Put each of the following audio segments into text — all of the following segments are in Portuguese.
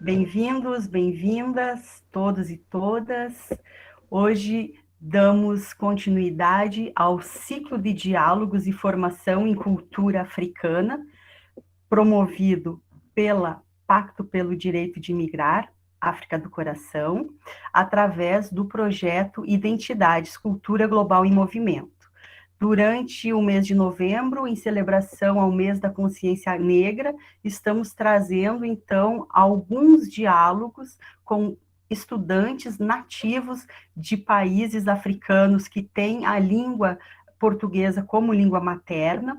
Bem-vindos, bem-vindas, todos e todas. Hoje damos continuidade ao ciclo de diálogos e formação em cultura africana, promovido pela Pacto pelo Direito de Migrar, África do Coração, através do projeto Identidades, Cultura Global em Movimento. Durante o mês de novembro, em celebração ao mês da consciência negra, estamos trazendo, então, alguns diálogos com estudantes nativos de países africanos que têm a língua portuguesa como língua materna.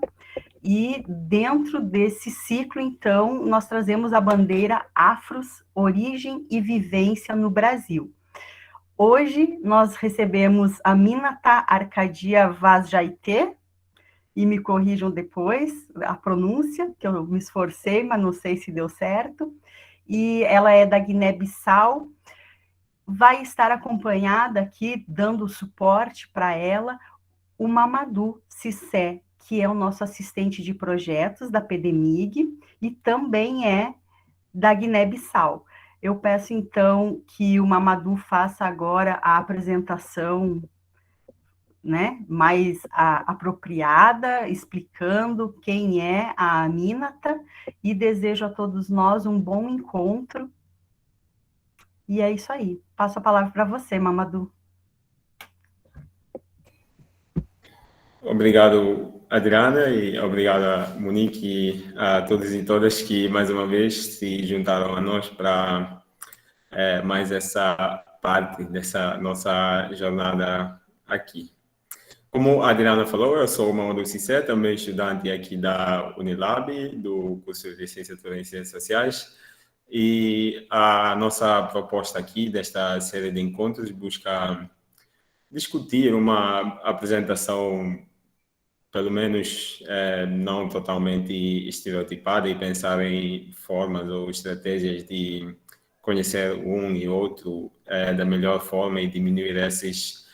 E dentro desse ciclo, então, nós trazemos a bandeira Afros, Origem e Vivência no Brasil. Hoje nós recebemos a Minata Arcadia Vaz Jaité, e me corrijam depois a pronúncia, que eu me esforcei, mas não sei se deu certo, e ela é da Guiné-Bissau, vai estar acompanhada aqui, dando suporte para ela, o Mamadou Cissé, que é o nosso assistente de projetos da PDMIG, e também é da Guiné-Bissau. Eu peço, então, que o Mamadou faça agora a apresentação, né, mais apropriada, explicando quem é a Aminata, e desejo a todos nós um bom encontro. E é isso aí. Passo a palavra para você, Mamadou. Obrigado, Adriana, e obrigado, Monique, e a todos e todas que, mais uma vez, se juntaram a nós para mais essa parte dessa nossa jornada aqui. Como a Adriana falou, eu sou o Mamadou Cissé, também estudante aqui da Unilab, do curso de Licenciatura em Ciências Sociais, e a nossa proposta aqui, desta série de encontros, busca discutir uma apresentação pelo menos não totalmente estereotipada, e pensar em formas ou estratégias de conhecer um e outro da melhor forma, e diminuir esses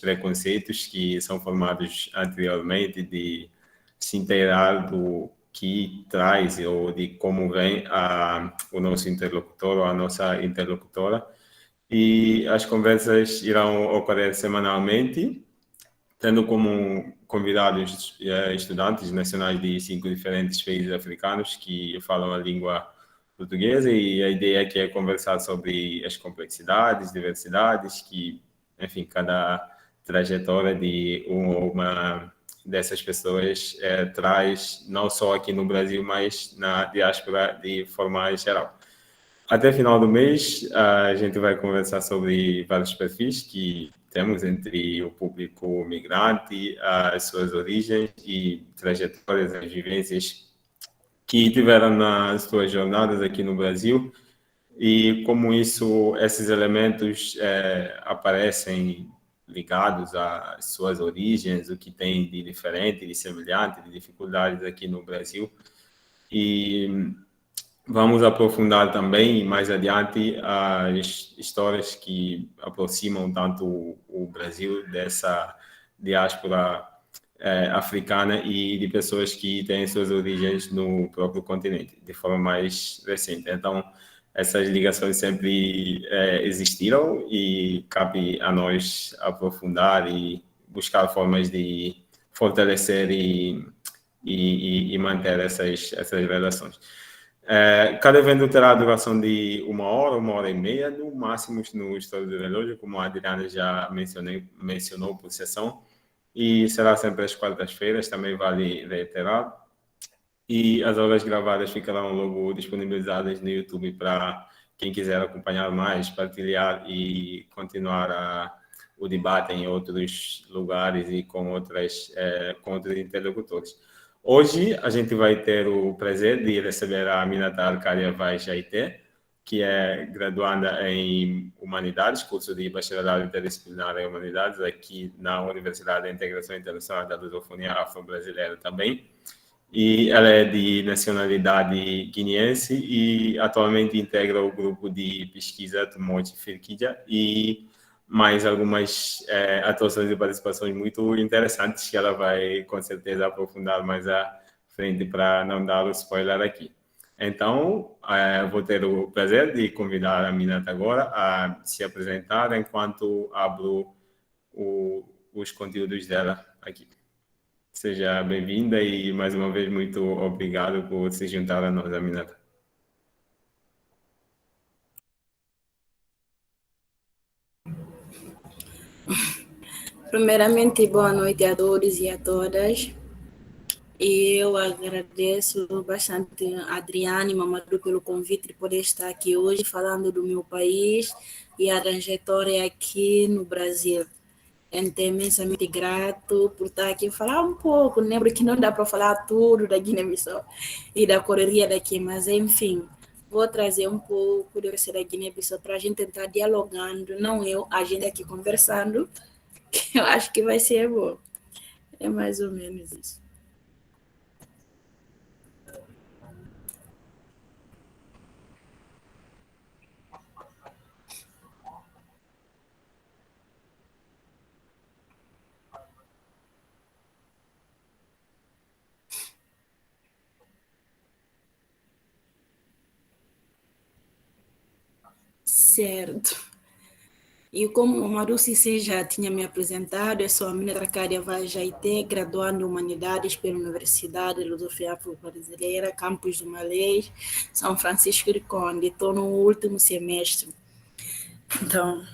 preconceitos que são formados anteriormente, de se inteirar do que traz ou de como vem o nosso interlocutor ou a nossa interlocutora. E as conversas irão ocorrer semanalmente, tendo como convidados estudantes nacionais de 5 diferentes países africanos que falam a língua portuguesa, e a ideia aqui é conversar sobre as complexidades, diversidades, que, enfim, cada trajetória de uma ou uma dessas pessoas traz, não só aqui no Brasil, mas na diáspora de forma geral. Até final do mês, a gente vai conversar sobre vários perfis que temos entre o público migrante, as suas origens e trajetórias, as vivências que tiveram nas suas jornadas aqui no Brasil, e como esses elementos aparecem ligados às suas origens, o que tem de diferente, de semelhante, de dificuldades aqui no Brasil. E vamos aprofundar também, mais adiante, as histórias que aproximam tanto o Brasil dessa diáspora africana, e de pessoas que têm suas origens no próprio continente, de forma mais recente. Então, essas ligações sempre existiram, e cabe a nós aprofundar e buscar formas de fortalecer e manter essas relações. Cada evento terá a duração de 1 hora e meia, no máximo, no estouro do relógio, como a Adriana já mencionou por sessão, e será sempre às quartas-feiras, também vale reiterar. E as aulas gravadas ficarão logo disponibilizadas no YouTube para quem quiser acompanhar mais, partilhar e continuar o debate em outros lugares e com outros interlocutores. Hoje a gente vai ter o prazer de receber a Minata Arcadia Vaz Jaité, que é graduanda em Humanidades, curso de Bacharelado Interdisciplinar em Humanidades, aqui na Universidade de Integração Internacional da Lusofonia Afro-Brasileira também. E ela é de nacionalidade guineense e atualmente integra o grupo de pesquisa Tumote Firquija, e mais algumas atuações e participações muito interessantes que ela vai, com certeza, aprofundar mais à frente, para não dar o spoiler aqui. Então, vou ter o prazer de convidar a Minata agora a se apresentar enquanto abro os conteúdos dela aqui. Seja bem-vinda e, mais uma vez, muito obrigado por se juntar a nós, Aminata. Primeiramente, boa noite a todos e a todas. Eu agradeço bastante a Adriane e Mamadou pelo convite de poder estar aqui hoje falando do meu país e a trajetória aqui no Brasil. Estou imensamente grato por estar aqui e falar um pouco. Lembro que não dá para falar tudo da Guiné-Bissau e da correria daqui, mas enfim, vou trazer um pouco da Guiné-Bissau para a gente tentar dialogando, não eu, a gente aqui conversando, que eu acho que vai ser bom. É mais ou menos isso. Certo. E como o Maru Cissé já tinha me apresentado, eu sou a Mina Tracária Vajaité, graduando em Humanidades pela Universidade Lusofia Afro-Brasileira, campus do Malês, São Francisco de Conde. Estou no último semestre. Então,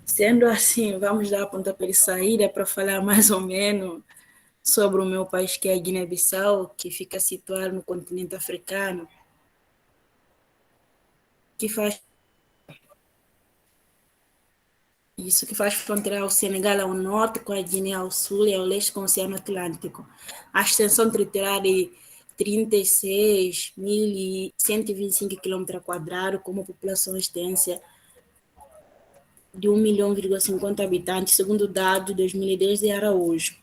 sendo assim, vamos dar a pontapé de saída para falar mais ou menos sobre o meu país, que é a Guiné-Bissau, que fica situado no continente africano, que faz fronteira ao Senegal ao norte, com a Guiné ao sul e ao leste com o Oceano Atlântico. A extensão territorial de 36.125 km², com uma população extensa de 1,50 milhão habitantes, segundo dados de 2010 de Araújo.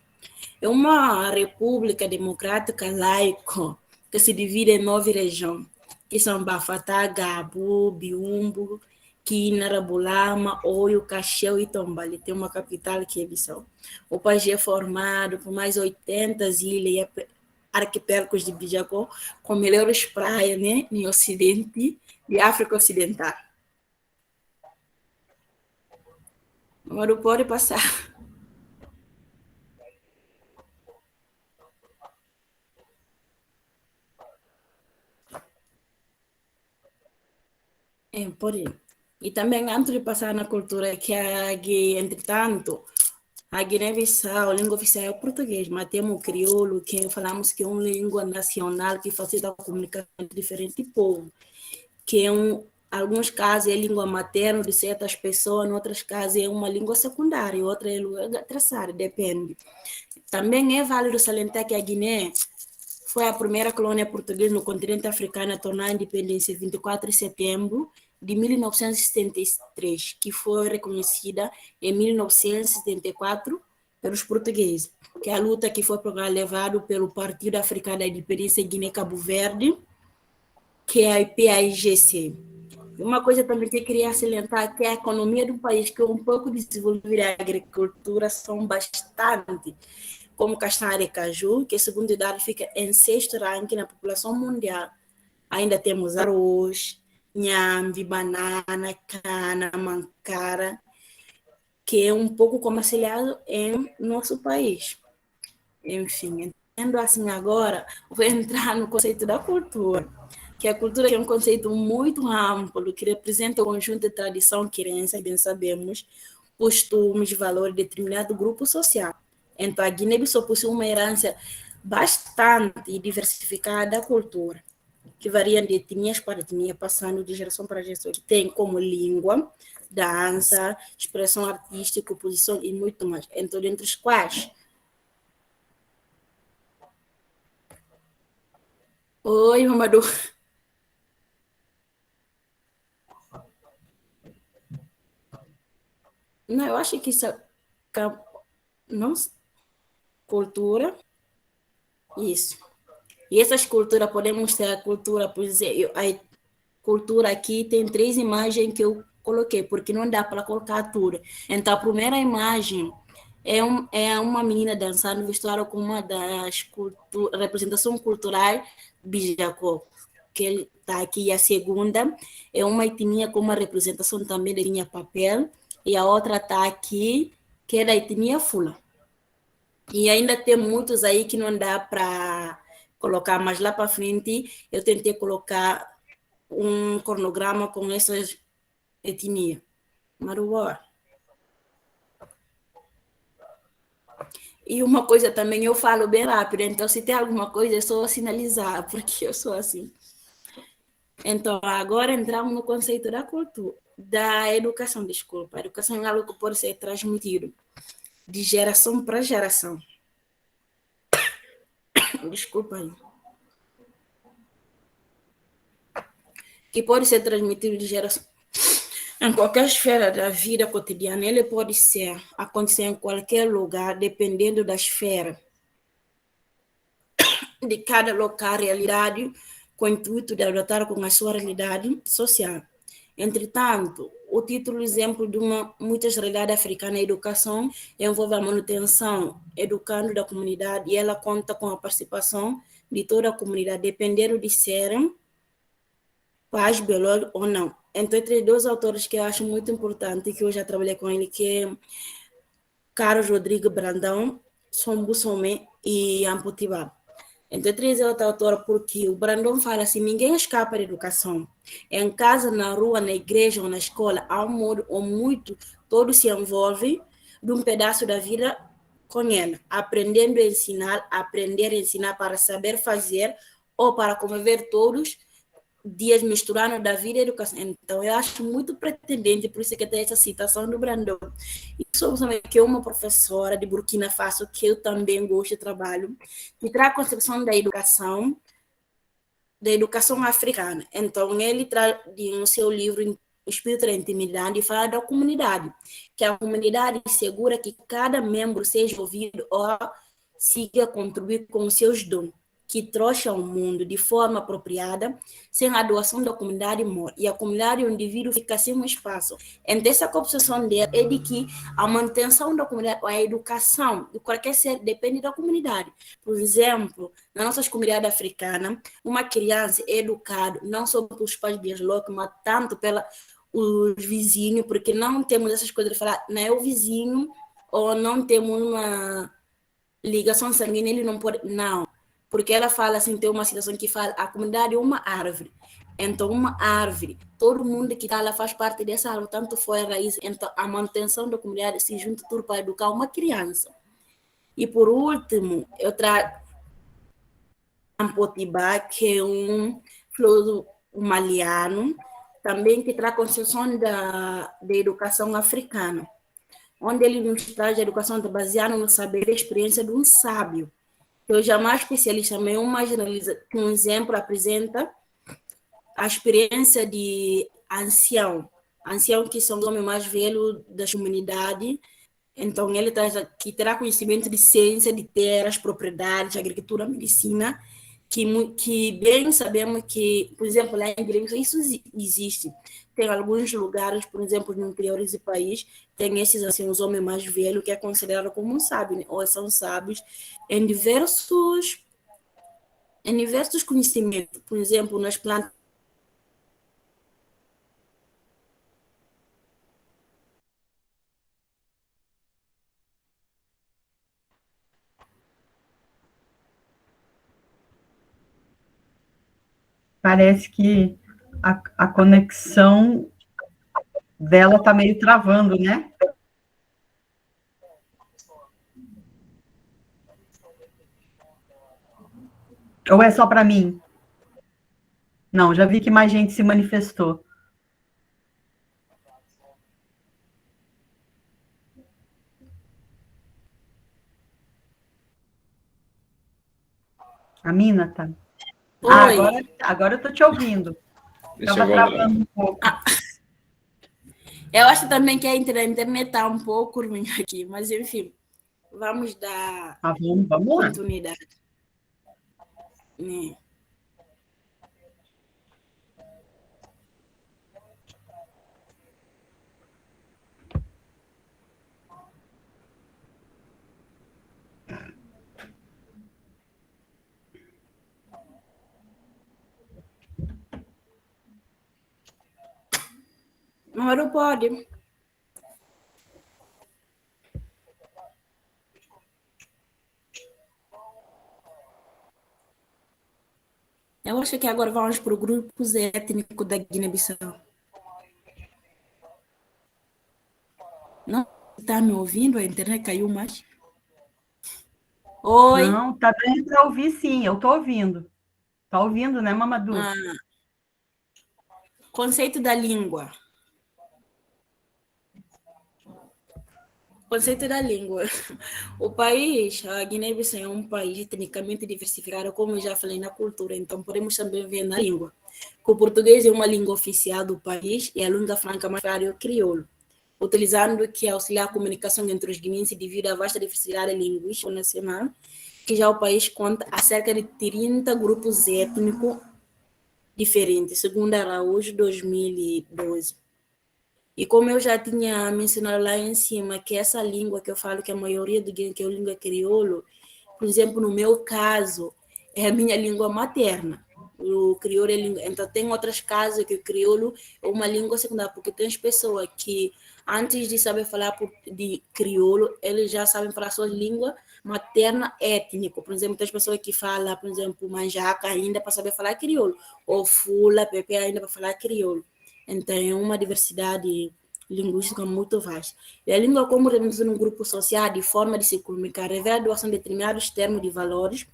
É uma república democrática laica que se divide em 9 regiões, que são Bafatá, Gabu, Biumbo, Quina, Bulama, Oio, Caxeu e Tombali. Tem uma capital que é Bissau. O país é formado por mais 80 ilhas e arquipélagos de Bijacó, com melhores praias, né, no ocidente de África Ocidental. Agora pode passar. Pode. E também, antes de passar na cultura, que entretanto, a Guiné-Bissau, a língua oficial é o português, mas temos o crioulo, que falamos que é uma língua nacional que facilita a comunicação entre diferentes povos, que em alguns casos é língua materna de certas pessoas, em outros casos é uma língua secundária, outra é língua terciária, depende. Também é válido salientar que a Guiné foi a primeira colônia portuguesa no continente africano a tornar a independência em 24 de setembro de 1973, que foi reconhecida em 1974 pelos portugueses, que é a luta que foi levada pelo Partido Africano da Independência Guiné-Cabo Verde, que é a PAIGC. Uma coisa também que eu queria salientar que a economia do país, que é um pouco desenvolvida, a agricultura são bastante, como castanha e caju, que segundo o dado fica em 6º ranking na população mundial. Ainda temos arroz, inhambi, banana, cana, mancara, que é um pouco comercializado em nosso país. Enfim, entendo assim agora, vou entrar no conceito da cultura, que a cultura é um conceito muito amplo, que representa um conjunto de tradição, crença, bem sabemos, costumes, valores de determinado grupo social. Então, a Guiné-Bissau possui uma herança bastante diversificada da cultura, que varia de etnias para etnia, passando de geração para geração, que tem como língua, dança, expressão artística, composição e muito mais, entre os quais... Oi, Mamadou. Não, eu acho que isso é não, cultura, isso. E essas culturas, podemos ter a cultura, por exemplo, a cultura aqui tem 3 imagens que eu coloquei, porque não dá para colocar tudo. Então, a primeira imagem é uma menina dançando vestida com uma das representações culturais Bijacó, que ele está aqui. E a segunda é uma etnia com uma representação também da linha papel, e a outra está aqui, que é da etnia Fula. E ainda tem muitos aí que não dá para colocar, mas lá para frente eu tentei colocar um cronograma com essas etnias. Maruá. E uma coisa também, eu falo bem rápido, então se tem alguma coisa é só sinalizar, porque eu sou assim. Então, agora entramos no conceito da cultura, da educação, desculpa. A educação é algo que pode ser transmitido de geração para geração. Desculpa aí. Que pode ser transmitido de geração. Em qualquer esfera da vida cotidiana, ele pode acontecer em qualquer lugar, dependendo da esfera de cada local, realidade, com o intuito de adotar com a sua realidade social. Entretanto, o título exemplo de muitas realidades africanas, a educação envolve a manutenção, educando da comunidade, e ela conta com a participação de toda a comunidade, dependendo de serem pais biológicos ou não. Então, entre dois autores que eu acho muito importante, que eu já trabalhei com ele, que é Carlos Rodrigues Brandão, Sombu Somé e Amputibá. Então, três é outra autora porque o Brandão fala assim, ninguém escapa da educação. Em casa, na rua, na igreja ou na escola, há um modo ou muito, todos se envolvem de um pedaço da vida com ela, aprendendo a ensinar, aprender a ensinar para saber fazer ou para conviver todos dias misturando da vida e educação. Então, eu acho muito pretendente, por isso que tem essa citação do Brandão. E sou também que é uma professora de Burkina Faso, que eu também gosto de trabalho, que traz a concepção da educação africana. Então, ele traz no seu livro O Espírito da Intimidade e fala da comunidade, que a comunidade segura que cada membro seja ouvido ou siga contribuir com seus dons, que trouxe ao mundo de forma apropriada, sem a doação da comunidade morre, e a comunidade o indivíduo fica sem um espaço. Então, essa concepção dela é de que a manutenção da comunidade, a educação de qualquer ser depende da comunidade. Por exemplo, nas nossas comunidades africanas, uma criança é educada não só pelos pais biológicos, mas tanto pelos vizinhos, porque não temos essas coisas de falar, não é o vizinho, ou não temos uma ligação sanguínea, ele não pode, não. Porque ela fala assim, tem uma situação que fala, a comunidade é uma árvore. Então, uma árvore, todo mundo que está lá faz parte dessa árvore, tanto foi a raiz. Então, a manutenção da comunidade se junta tudo para educar uma criança. E, por último, eu trago Ampotibá, que é um filósofo maliano, também que traz a concepção da educação africana, onde ele nos traz a educação baseada no saber e experiência de um sábio. Eu jamais especialista, mas uma generalização, um exemplo apresenta a experiência de ancião que são os homens mais velhos da comunidade. Então, ele traz que terá conhecimento de ciência, de terras, propriedades, agricultura, medicina, que bem sabemos que, por exemplo, lá em Guilherme, isso existe. Tem alguns lugares, por exemplo, no interior desse país, tem esses, assim, os homens mais velhos, que é considerado como um sábio, né? Ou são sábios em diversos conhecimentos. Por exemplo, nas plantas. Parece que a conexão dela está meio travando, né? Ou é só para mim? Não, já vi que mais gente se manifestou. A Mina tá. Ah, agora eu estou te ouvindo. Estava travando um pouco. Eu acho também que a internet está um pouco ruim aqui, mas enfim, vamos dar vamos lá. Oportunidade. Né? Mas pode. Eu acho que agora vamos para o grupos étnico da Guiné-Bissau. Não está me ouvindo? A internet caiu mais? Oi? Não, tá dando para ouvir sim, eu tô ouvindo. Tá ouvindo, né, Mamadou? Conceito da língua. Conceito da língua. O país, a Guiné-Bissau é um país etnicamente diversificado, como eu já falei, na cultura, então podemos também ver na língua. O português é uma língua oficial do país e a língua franca mais clara é o crioulo, utilizando que auxilia a comunicação entre os guineenses devido à vasta diversidade linguística nacional, que já o país conta a cerca de 30 grupos étnicos diferentes, segundo Araújo, 2012. E como eu já tinha mencionado lá em cima, que essa língua que eu falo, que a maioria do Guiné, que é a língua crioulo, por exemplo, no meu caso, é a minha língua materna. O crioulo é língua. Então, tem outras casas que o crioulo é uma língua secundária, porque tem pessoas que, antes de saber falar de crioulo, eles já sabem falar sua língua materna étnica. Por exemplo, tem pessoas que falam, por exemplo, manjaca ainda para saber falar crioulo, ou fula, pepe ainda para falar crioulo. Então, é uma diversidade linguística muito vasta. E a língua, como representa no grupo social, de forma de se comunicar, revela a doação de determinados termos de valores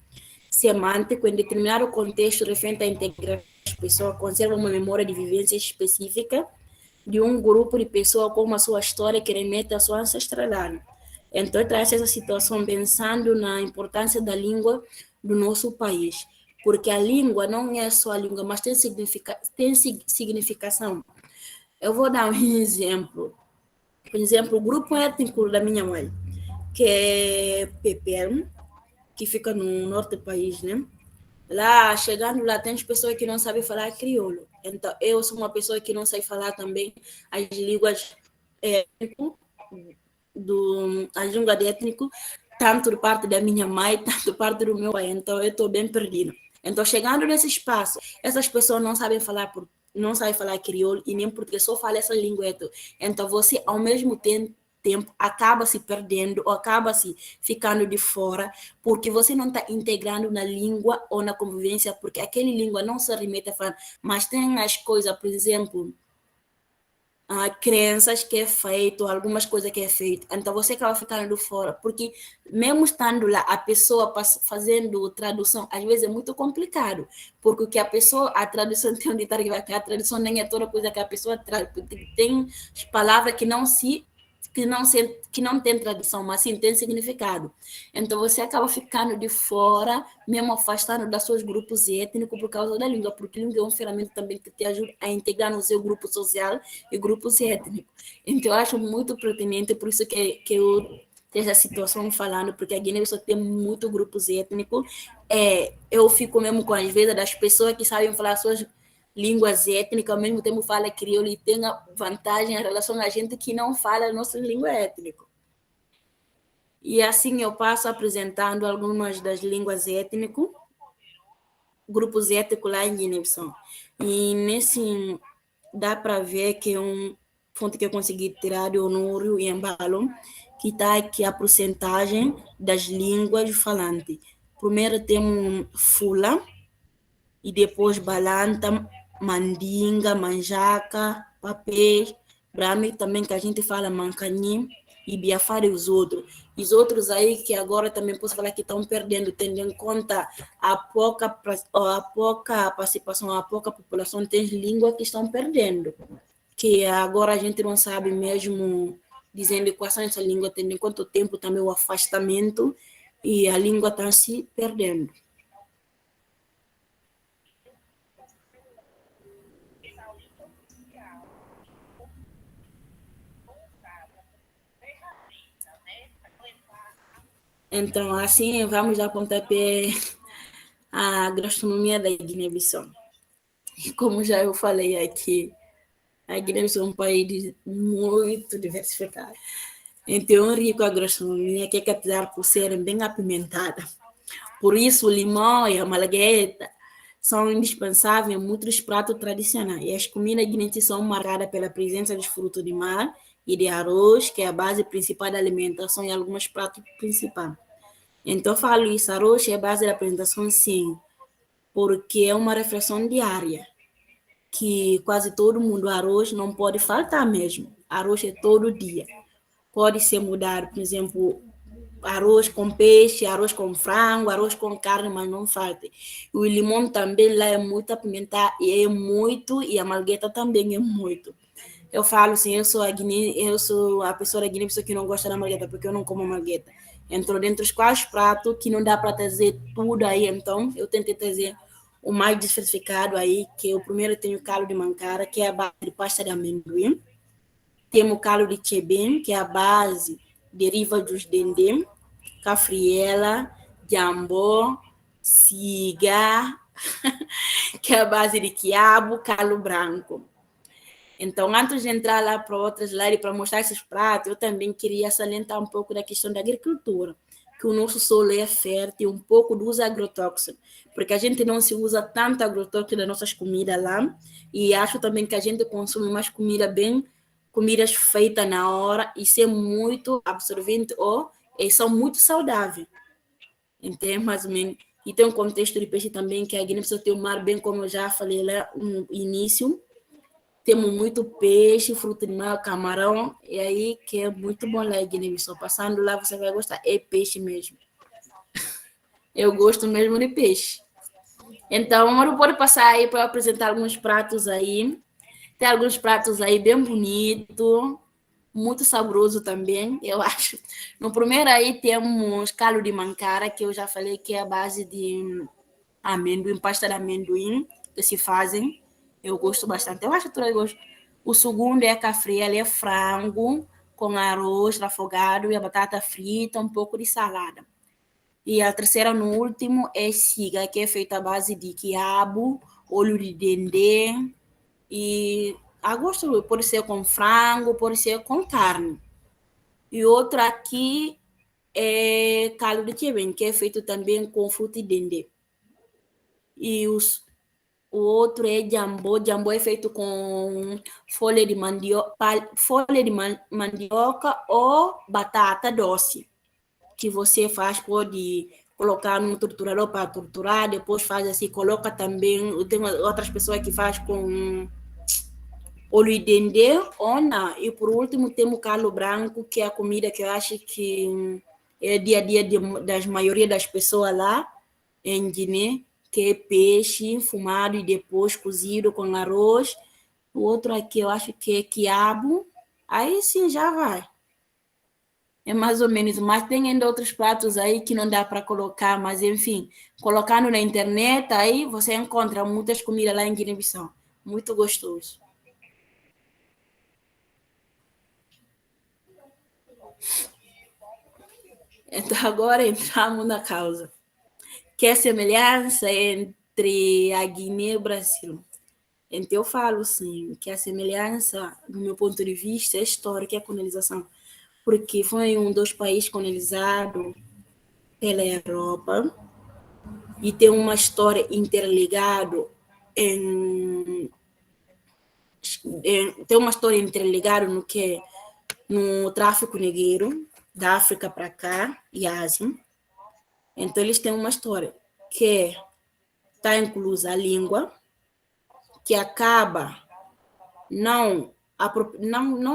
semânticos em determinado contexto referente a integrar as pessoas, conserva uma memória de vivência específica de um grupo de pessoas com a sua história que remete à sua ancestralidade. Então, eu trago essa situação pensando na importância da língua do nosso país, porque a língua não é só a língua, mas tem significação. Eu vou dar um exemplo. Por exemplo, o grupo étnico da minha mãe, que é Pepel, que fica no norte do país, né? Lá, chegando lá, tem pessoas que não sabem falar crioulo. Então, eu sou uma pessoa que não sei falar também as línguas as línguas étnico, tanto de parte da minha mãe, tanto de parte do meu pai. Então, eu estou bem perdida. Então, chegando nesse espaço, essas pessoas não sabem falar crioulo e nem português, só falam essa língua. Então, você, ao mesmo tempo, acaba se perdendo ou acaba se ficando de fora porque você não está integrando na língua ou na convivência, porque aquela língua não se remete a falar, mas tem as coisas, por exemplo, crenças que é feito, algumas coisas que é feito. Então você acaba ficando fora, porque mesmo estando lá, a pessoa fazendo tradução, às vezes é muito complicado, porque o que a tradução tem um ditado que a tradução nem é toda coisa que a pessoa traz, tem palavras que não tem tradução, mas sim tem significado. Então você acaba ficando de fora, mesmo afastando dos seus grupos étnicos por causa da língua, porque a língua é uma ferramenta também que te ajuda a integrar no seu grupo social e grupos étnicos. Então eu acho muito pertinente, por isso que eu tenho essa situação falando, porque a Guiné-Bissau tem muitos grupos étnicos. Eu fico mesmo com as vezes das pessoas que sabem falar suas línguas étnicas, ao mesmo tempo fala crioulo e tem a vantagem em relação a gente que não fala a nossa língua étnica. E assim eu passo apresentando algumas das línguas étnicas, grupos étnicos lá em Guiné-Bissau. E nesse dá para ver que é um fonte que eu consegui tirar de Honório e Embalo, que está aqui a porcentagem das línguas falantes. Primeiro temos Fula, e depois Balanta, Mandinga, Manjaca, Papês, Brahmi também que a gente fala Mancani, e Biafara e os outros. E os outros aí que agora também posso falar que estão perdendo, tendo em conta a pouca participação, a pouca população, tem línguas que estão perdendo. Que agora a gente não sabe mesmo dizendo quais são essa língua, tendo em conta o tempo também, o afastamento, e a língua está se perdendo. Então, assim, vamos dar pontapé à gastronomia da Guiné-Bissau. Como já eu falei aqui, a Guiné-Bissau é um país muito diversificado. Então, é rico a gastronomia, que é caracterizada por serem bem apimentada. Por isso, o limão e a malagueta são indispensáveis em muitos pratos tradicionais. E as comidas guineenses são marcadas pela presença de frutos de mar e de arroz, que é a base principal da alimentação, e alguns pratos principais. Então, eu falo isso, arroz é a base da alimentação, sim, porque é uma refeição diária, que quase todo mundo, arroz não pode faltar mesmo. Arroz é todo dia. Pode ser mudado, por exemplo, arroz com peixe, arroz com frango, arroz com carne, mas não falta. O limão também lá é muito apimentado, e a malgueta também é muito. Eu falo assim, eu sou a pessoa da Guiné que não gosta da malgueta, porque eu não como malgueta. Entrou dentro dos 4 pratos que não dá para trazer tudo aí, então eu tentei trazer o mais diversificado aí, que o primeiro tem o caldo de mancara, que é a base de pasta de amendoim. Temos o caldo de chebem, que é a base, deriva dos dendê, cafriela, jambô, siga, que é a base de quiabo, caldo branco. Então, antes de entrar lá para outras lives, para mostrar esses pratos, eu também queria salientar um pouco da questão da agricultura, que o nosso solo é fértil, um pouco do uso agrotóxico, porque a gente não se usa tanto agrotóxico nas nossas comidas lá, e acho também que a gente consome mais comidas feitas na hora, e ser muito absorvente, e são muito saudáveis. Então, mais ou menos. E tem um contexto de peixe também, que a Guiné precisa ter o mar, bem como eu já falei lá no início. Temos muito peixe, fruto de mar, camarão, e aí que é muito bom lá em Guiné-Bissau. Passando lá, você vai gostar. É peixe mesmo. Eu gosto mesmo de peixe. Então, eu pode passar aí para apresentar alguns pratos aí. Tem alguns pratos aí bem bonitos, muito saboroso também, eu acho. No primeiro aí temos caldo de mancara, que eu já falei que é a base de amendoim, pasta de amendoim, que se fazem. Eu gosto bastante. Eu acho que eu gosto. O segundo é cafriela, é frango com arroz afogado e a batata frita, um pouco de salada. E a terceira, no último, é siga, que é feita à base de quiabo, óleo de dendê e a gosto pode ser com frango, pode ser com carne. E outro aqui é caldo de chebem, que é feito também com fruto de dendê. E o outro é jambô. Jambô é feito com folha de mandioca ou batata doce, que você faz, pode colocar no triturador para triturar, depois faz assim, coloca também, tem outras pessoas que faz com óleo de dendê ou não. E por último temos o caldo branco, que é a comida que eu acho que é dia a dia das maioria das pessoas lá em Guiné, que é peixe fumado e depois cozido com arroz. O outro aqui eu acho que é quiabo. Aí sim já vai. É mais ou menos, mas tem ainda outros pratos aí que não dá para colocar, mas enfim, colocando na internet, aí você encontra muitas comidas lá em Guiné-Bissau. Muito gostoso. Então agora entramos na causa. Que é a semelhança entre a Guiné e o Brasil. Então eu falo sim, que a semelhança, do meu ponto de vista, é histórica, é a colonização. Porque foi um dos países colonizados pela Europa e tem uma história interligada tem uma história interligada no tráfico negreiro da África para cá e Ásia. Então eles têm uma história que está inclusa a língua, que acaba não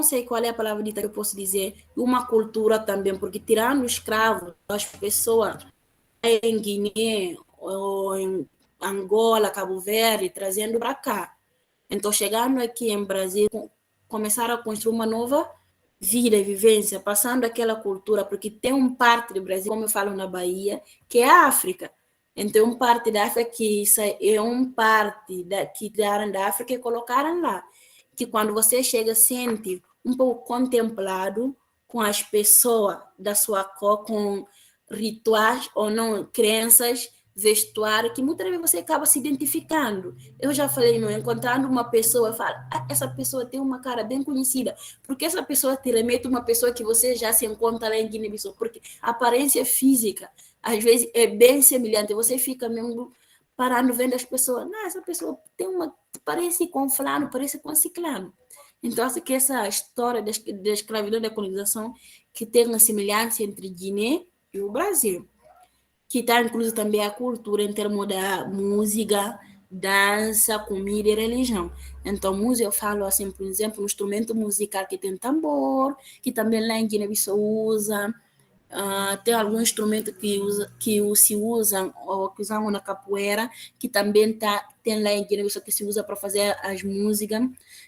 sei qual é a palavra dita que eu posso dizer, uma cultura também, porque tirando os escravos, as pessoas em Guiné ou em Angola, Cabo Verde, trazendo para cá. Então, chegando aqui em Brasil, começaram a construir uma nova vida e vivência, passando aquela cultura, porque tem uma parte do Brasil, como eu falo na Bahia, que é a África. Então, uma parte da África que é uma parte que tiraram da África e colocaram lá. Que quando você chega, sente um pouco contemplado com as pessoas da sua cor, com rituais ou não, crenças, vestuário, que muitas vezes você acaba se identificando. Eu já falei, encontrando uma pessoa, eu falo, essa pessoa tem uma cara bem conhecida, porque essa pessoa te remete a uma pessoa que você já se encontra lá em Guiné-Bissau, porque a aparência física, às vezes, é bem semelhante, você fica mesmo parando, vendo as pessoas. Não, essa pessoa parece com fulano, parece com ciclano. Então, acho que essa história da escravidão e da colonização que tem uma semelhança entre Guiné e o Brasil, que está incluso também a cultura em termos da música, dança, comida e religião. Então, música, eu falo assim, por exemplo, um instrumento musical que tem tambor, que também lá em Guiné-Bissau usa. Tem algum instrumento que se usam ou que usam na capoeira, que também tem lá em Guiné-Bissau que se usa para fazer as músicas.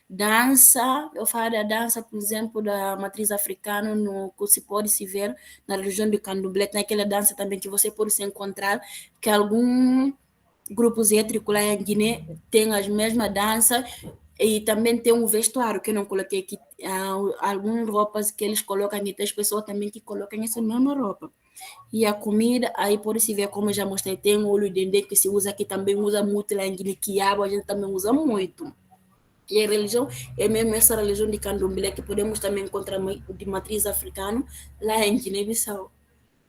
Dança, eu falo da dança, por exemplo, da matriz africana, que se pode se ver na região do Candomblé, tem aquela dança também que você pode se encontrar, que alguns grupos étnicos lá em Guiné têm as mesmas danças. E também tem um vestuário que eu não coloquei aqui, algumas roupas que eles colocam, e tem as pessoas também que colocam essa mesma roupa. E a comida, aí pode se ver, como eu já mostrei, tem o olho de dendê que se usa aqui, também usa muito lá em Guiné, quiabo, a gente também usa muito. E a religião é mesmo essa religião de Candomblé, que podemos também encontrar de matriz africana lá em Guiné-Bissau.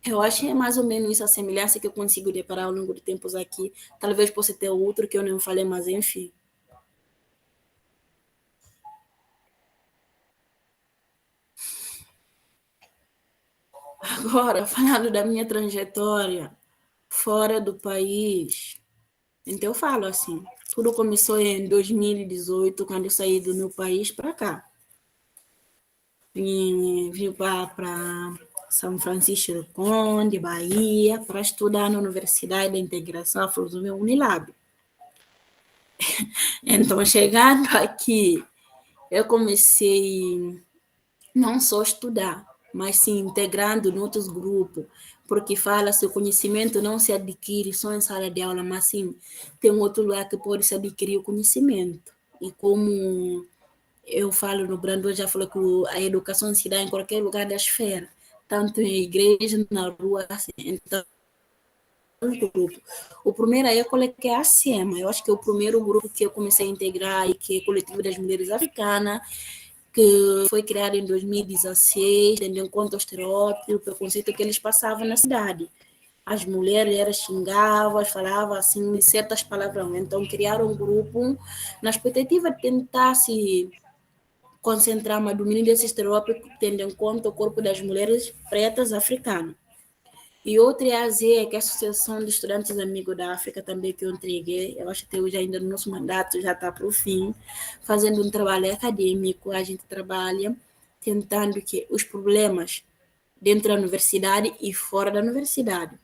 Eu acho que é mais ou menos essa semelhança que eu consigo deparar ao longo de tempos aqui. Talvez possa ter outro que eu não falei, mas enfim. Agora, falando da minha trajetória fora do país, então eu falo assim, tudo começou em 2018, quando eu saí do meu país para cá. Vim para São Francisco do Conde, Bahia, para estudar na Universidade da Integração Afro-Zumbi Unilab. Então, chegando aqui, eu comecei não só a estudar, mas se integrando em outros grupos, porque fala-se o conhecimento não se adquire só em sala de aula, mas sim tem outro lugar que pode se adquirir o conhecimento. E como eu falo no Brando, já falou que a educação se dá em qualquer lugar da esfera, tanto em igreja, na rua, assim. Então, grupo. O primeiro aí eu coloquei a SEMA, eu acho que é o primeiro grupo que eu comecei a integrar, e que é o Coletivo das Mulheres Africanas, que foi criado em 2016, tendo em conta o estereótipo, o preconceito que eles passavam na cidade. As mulheres eram xingavam, falavam assim certas palavrões. Então criaram um grupo na expectativa de tentar se concentrar no domínio desse estereótipo, tendo em conta o corpo das mulheres pretas africanas. E outra é a ASE, que é a Associação de Estudantes Amigos da África, também que eu entreguei. Eu acho que hoje ainda no nosso mandato já está para o fim, fazendo um trabalho acadêmico. A gente trabalha tentando que os problemas dentro da universidade e fora da universidade.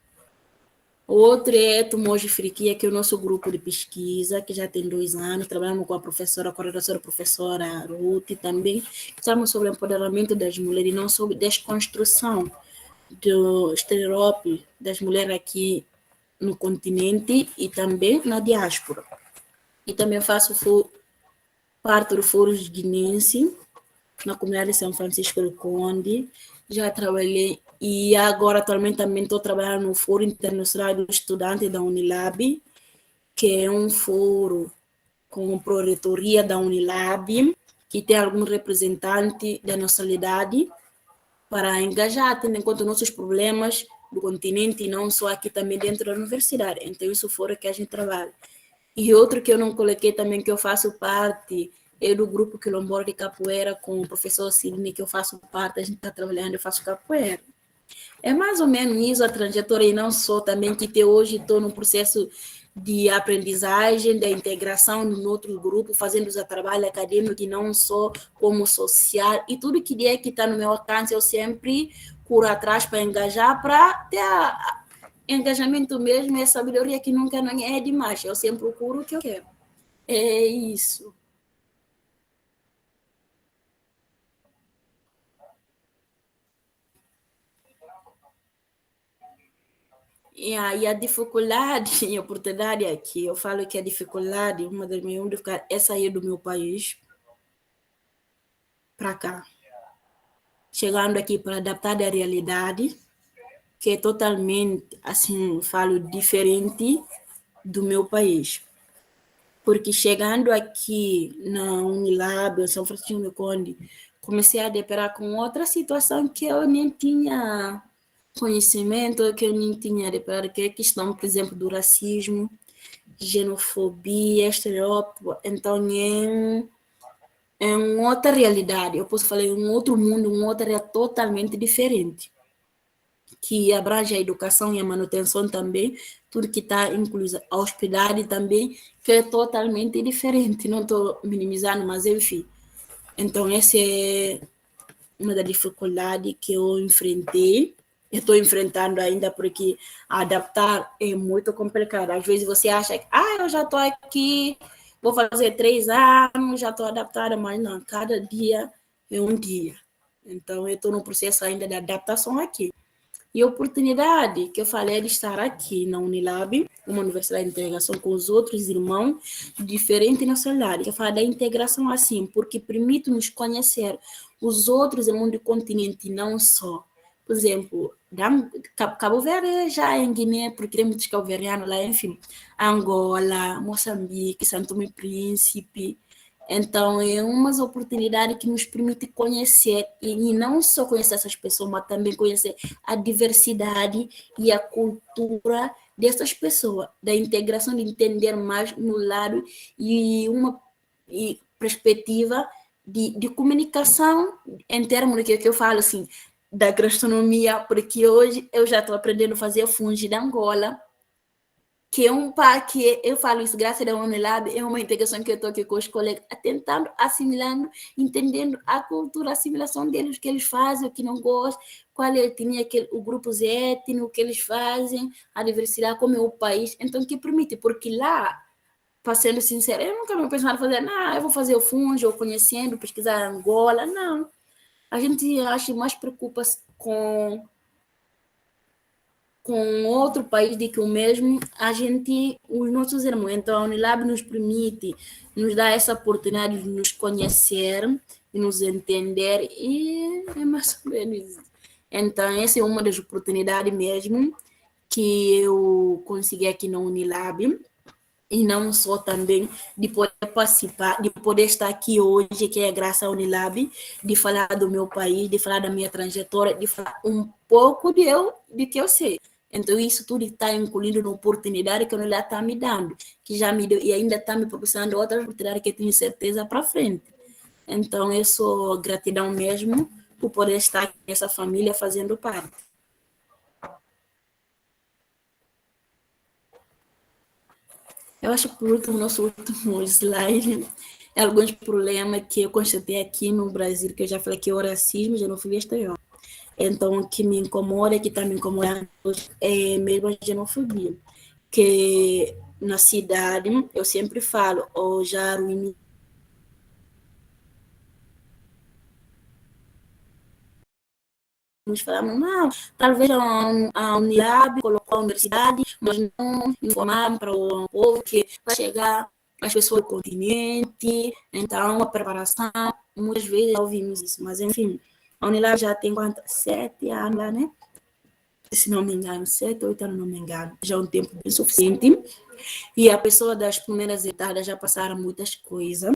Outro é Tumoji Friquia, que é o nosso grupo de pesquisa, que já tem 2 anos. Trabalhamos com a coordenadora professora Ruth também. Estamos sobre o empoderamento das mulheres e não sobre desconstrução do estereótipo das mulheres aqui no continente e também na diáspora. E também faço parte do Fórum Guinense, na comunidade de São Francisco do Conde. Já trabalhei e agora atualmente também estou trabalhando no Fórum Internacional do Estudante da Unilab, que é um fórum com a pró-reitoria da Unilab, que tem algum representante da nacionalidade para engajar, tendo em conta nossos problemas do continente e não só aqui também dentro da universidade. Então, isso fora que a gente trabalha. E outro que eu não coloquei também, que eu faço parte, é do grupo Quilombola de Capoeira, com o professor Sidney, que eu faço parte, a gente está trabalhando, eu faço capoeira. É mais ou menos isso a trajetória, e não só também que até hoje estou no processo de aprendizagem, da integração no outro grupo, fazendo o trabalho acadêmico e não só como social, e tudo que é que está no meu alcance, eu sempre corro atrás para engajar, para ter engajamento mesmo, é sabedoria que nunca não é demais, eu sempre procuro o que eu quero. É isso. E aí a dificuldade e a oportunidade aqui, eu falo que a dificuldade, uma das minhas dificuldades é sair do meu país para cá. Chegando aqui para adaptar da realidade, que é totalmente, assim, falo, diferente do meu país. Porque chegando aqui na Unilab, em São Francisco do Conde, comecei a deparar com outra situação que eu nem tinha conhecimento, que eu nem tinha deparado, que é a questão, por exemplo, do racismo, xenofobia, estereótipo. Então, é uma outra realidade. Eu posso falar em um outro mundo, uma outra realidade totalmente diferente, que abrange a educação e a manutenção também, tudo que está incluso, a hospedagem também, que é totalmente diferente. Não estou minimizando, mas enfim. Então, essa é uma das dificuldades que eu enfrentei. Eu estou enfrentando ainda porque adaptar é muito complicado. Às vezes você acha que, eu já estou aqui, vou fazer 3 anos, já estou adaptada, mas não, cada dia é um dia. Então, eu estou no processo ainda de adaptação aqui. E a oportunidade que eu falei de estar aqui na Unilab, uma universidade de integração com os outros irmãos de diferentes nacionalidades, que eu falo da integração assim, porque permite nos conhecer os outros irmãos do continente, não só. Por exemplo, Cabo Verde já é em Guiné, porque tem muitos cabo-verdianos lá, enfim, Angola, Moçambique, Santo Tomé e Príncipe. Então, é uma oportunidade que nos permite conhecer, e não só conhecer essas pessoas, mas também conhecer a diversidade e a cultura dessas pessoas, da integração, de entender mais no lado e uma perspectiva de comunicação em termos do que eu falo, assim, da gastronomia, porque hoje eu já estou aprendendo a fazer fungi da Angola, que é que eu falo isso graças a Unilab, é uma integração que eu estou aqui com os colegas, tentando, assimilando, entendendo a cultura, a assimilação deles, o que eles fazem, o que não gostam, qual é a etnia, o grupo étnico, o que eles fazem, a diversidade, como é o país. Então, que permite, porque lá, para ser sincero, eu nunca me pensava em fazer, eu vou fazer o fungo, ou conhecendo, pesquisar Angola, não. A gente acha mais preocupa com outro país do que o mesmo, os nossos irmãos. Então, a Unilab nos permite, nos dá essa oportunidade de nos conhecer, de nos entender, e é mais ou menos isso. Então, essa é uma das oportunidades mesmo que eu consegui aqui na Unilab, e não só também de poder participar, de poder estar aqui hoje, que é graças à Unilab, de falar do meu país, de falar da minha trajetória, de falar um pouco de que eu sei. Então, isso tudo está incluindo na oportunidade que a Unilab está me dando, que já me deu, e ainda está me proporcionando outras oportunidades que eu tenho certeza para frente. Então, eu sou gratidão mesmo por poder estar nessa família fazendo parte. Eu acho que por último, nosso último slide, é alguns problemas que eu constatei aqui no Brasil, que eu já falei que é o racismo, xenofobia exterior. Então, o que me incomoda, que está me incomodando, é mesmo a xenofobia. Que na cidade, eu sempre falo, ou já ruim. Nós falamos, não, talvez a Unilab colocou a universidade, mas não informaram para o povo que vai chegar as pessoas do continente, então a preparação, muitas vezes ouvimos isso, mas enfim, a Unilab já tem 7 anos lá, né? Se não me engano, 7, 8 anos, não me engano, já é um tempo bem suficiente, e a pessoa das primeiras etapas já passaram muitas coisas,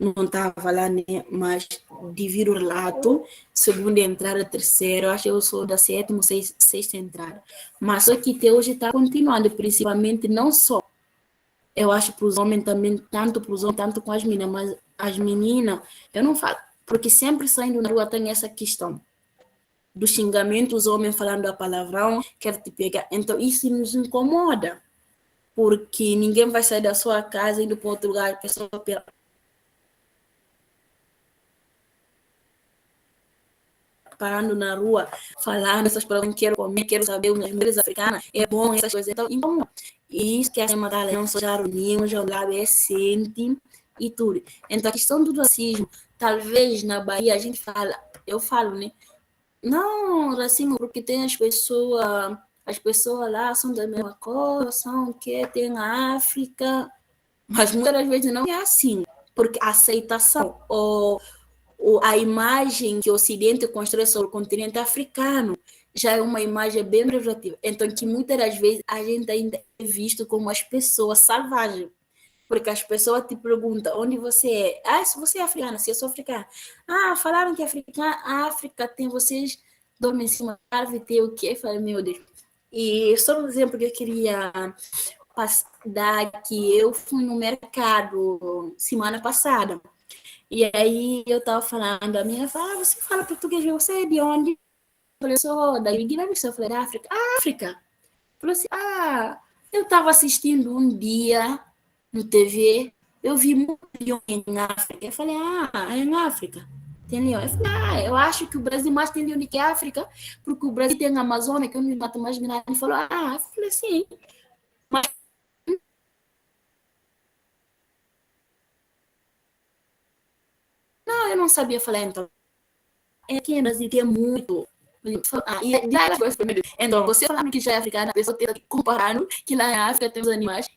não estava lá, né? Mas divido o relato, segunda entrada, terceira, acho que eu sou da sétima, sexta entrada. Mas só que até hoje está continuando, principalmente não só, eu acho para os homens também, tanto para os homens, tanto com as meninas, mas as meninas, eu não falo, porque sempre saindo na rua tem essa questão do xingamento, os homens falando a palavrão, quer te pegar. Então isso nos incomoda, porque ninguém vai sair da sua casa indo para outro lugar, a pessoa parando na rua, falando essas palavras, quero comer, quero saber as mulheres africanas, é bom essas coisas. Então, e isso que a Semana da não só já reunimos, já lá é sente e tudo. Então, a questão do racismo, talvez na Bahia a gente fala, eu falo, né? Não, racismo, porque tem as pessoas lá são da mesma cor, são que tem a África, mas muitas vezes não é assim, porque a aceitação, ou a imagem que o Ocidente constrói sobre o continente africano já é uma imagem bem pejorativa. Então, que muitas das vezes a gente ainda é visto como as pessoas selvagens. Porque as pessoas te perguntam onde você é. Se você é africana, se eu sou africana. Falaram que a África tem vocês dormem em cima da árvore, tem o quê? Eu falei, meu Deus. E só um exemplo que eu queria daqui, eu fui no mercado semana passada. E aí eu tava falando, a minha fala, você fala português, você é de onde? Eu falei, sou da Guiné-Bissau, eu falei, da África. África? Falou assim, eu tava assistindo um dia no TV, eu vi muito leão em África. Eu falei, é em África. Tem leão. Eu falei, eu acho que o Brasil mais tem leão do que a África, porque o Brasil tem a Amazônia, que é um dos matos mais grandes. Ele falou, eu falei, sim. Mas não, eu não sabia falar, então. Aqui no Brasil tem muito. E já coisas primeiro. Então, você falando que já é africana, a pessoa tem que comparando que lá na África tem os animais.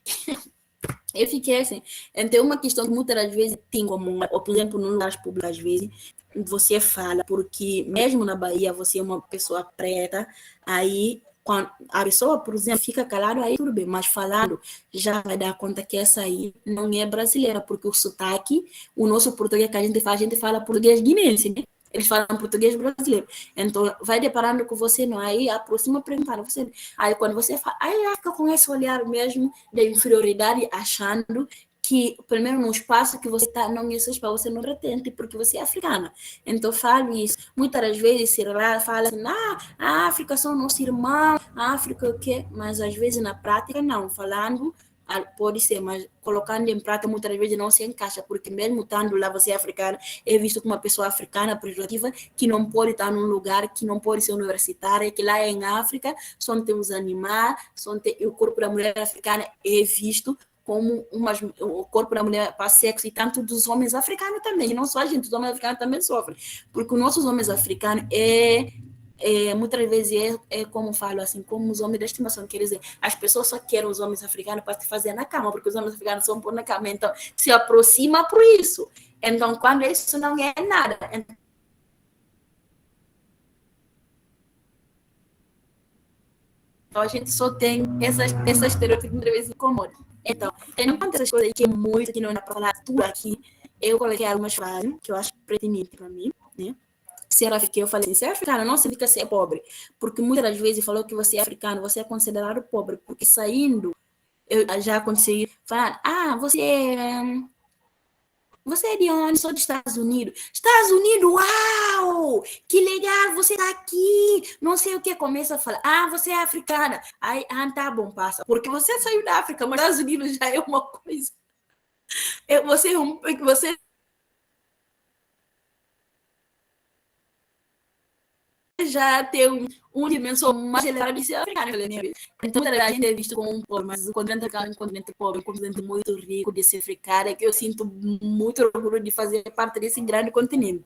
Eu fiquei assim. Então, uma questão que muitas vezes tem como, ou, por exemplo, no lugar público, às vezes, você fala, porque mesmo na Bahia, você é uma pessoa preta, aí quando a pessoa, por exemplo, fica calada, aí tudo bem, mas falando, já vai dar conta que essa aí não é brasileira, porque o sotaque, o nosso português que a gente fala português guinense, né? Eles falam português brasileiro. Então, vai deparando com você, não? Aí aproxima perguntando. Você, aí quando você fala, aí fica com esse olhar mesmo de inferioridade, achando que, primeiro, no espaço que você está, não é esse espaço, você não pretende, porque você é africana. Então, falo isso. Muitas vezes, se lá fala assim, a África são nossos irmãos, a África o quê? Mas, às vezes, na prática, não. Falando, pode ser, mas colocando em prática muitas vezes não se encaixa, porque mesmo estando lá você é africana, é visto como uma pessoa africana privativa que não pode estar num lugar, que não pode ser universitária, que lá em África só tem os animais, o corpo da mulher africana é visto como o corpo da mulher para sexo, e tanto dos homens africanos também, e não só a gente, os homens africanos também sofrem, porque os nossos homens africanos muitas vezes como falo assim, como os homens da estimação, quer dizer, as pessoas só querem os homens africanos para se fazer na cama, porque os homens africanos são por na cama, então se aproxima por isso. Então, quando isso não é nada, então a gente só tem essa estereótipo que muitas vezes incomoda. Então, tem muitas coisas que é muito, que não dá para falar tudo aqui. Eu coloquei algumas frases que eu acho pertinentes para mim, né? Que eu falei, ser africano não significa ser pobre, porque muitas vezes falou que você é africano, você é considerado pobre, porque saindo, eu já consegui falar, você é de onde? Sou dos Estados Unidos. Estados Unidos, uau! Que legal, você tá aqui. Não sei o que, começa a falar, você é africana. Aí, tá bom, passa, porque você saiu da África, mas Estados Unidos já é uma coisa. Você já tem uma dimensão mais elevada de ser africana. Então, a gente é visto como um pobre, mas o continente africano é um continente pobre, um continente muito rico de ser africano, que eu sinto muito orgulho de fazer parte desse grande continente.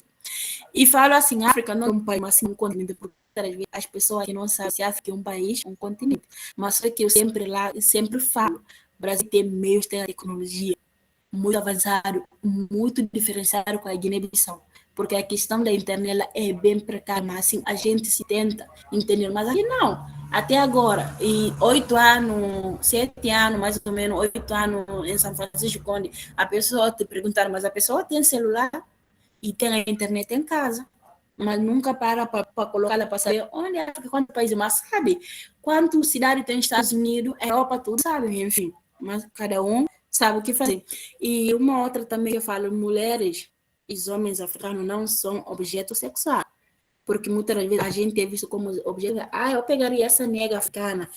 E falo assim, a África não é um país, mas sim um continente, porque as pessoas que não sabem se a África é um país, um continente. Mas só que eu sempre falo, o Brasil tem meios, tem a tecnologia muito avançado, muito diferenciado com a Guiné-Bissau, porque a questão da internet é bem precária, mas assim, a gente se tenta entender, mas aqui não, até agora, e 8 anos, 7 anos, mais ou menos, 8 anos em São Francisco, onde a pessoa te perguntar, mas a pessoa tem celular e tem a internet em casa, mas nunca para colocar ela para saber onde é, quantos países, mas sabe quantas cidades tem nos Estados Unidos, Europa, tudo sabe, enfim, mas cada um sabe o que fazer. E uma outra também que eu falo, mulheres e homens africanos não são objeto sexual, porque muitas vezes a gente é visto como objeto, eu pegaria essa nega africana,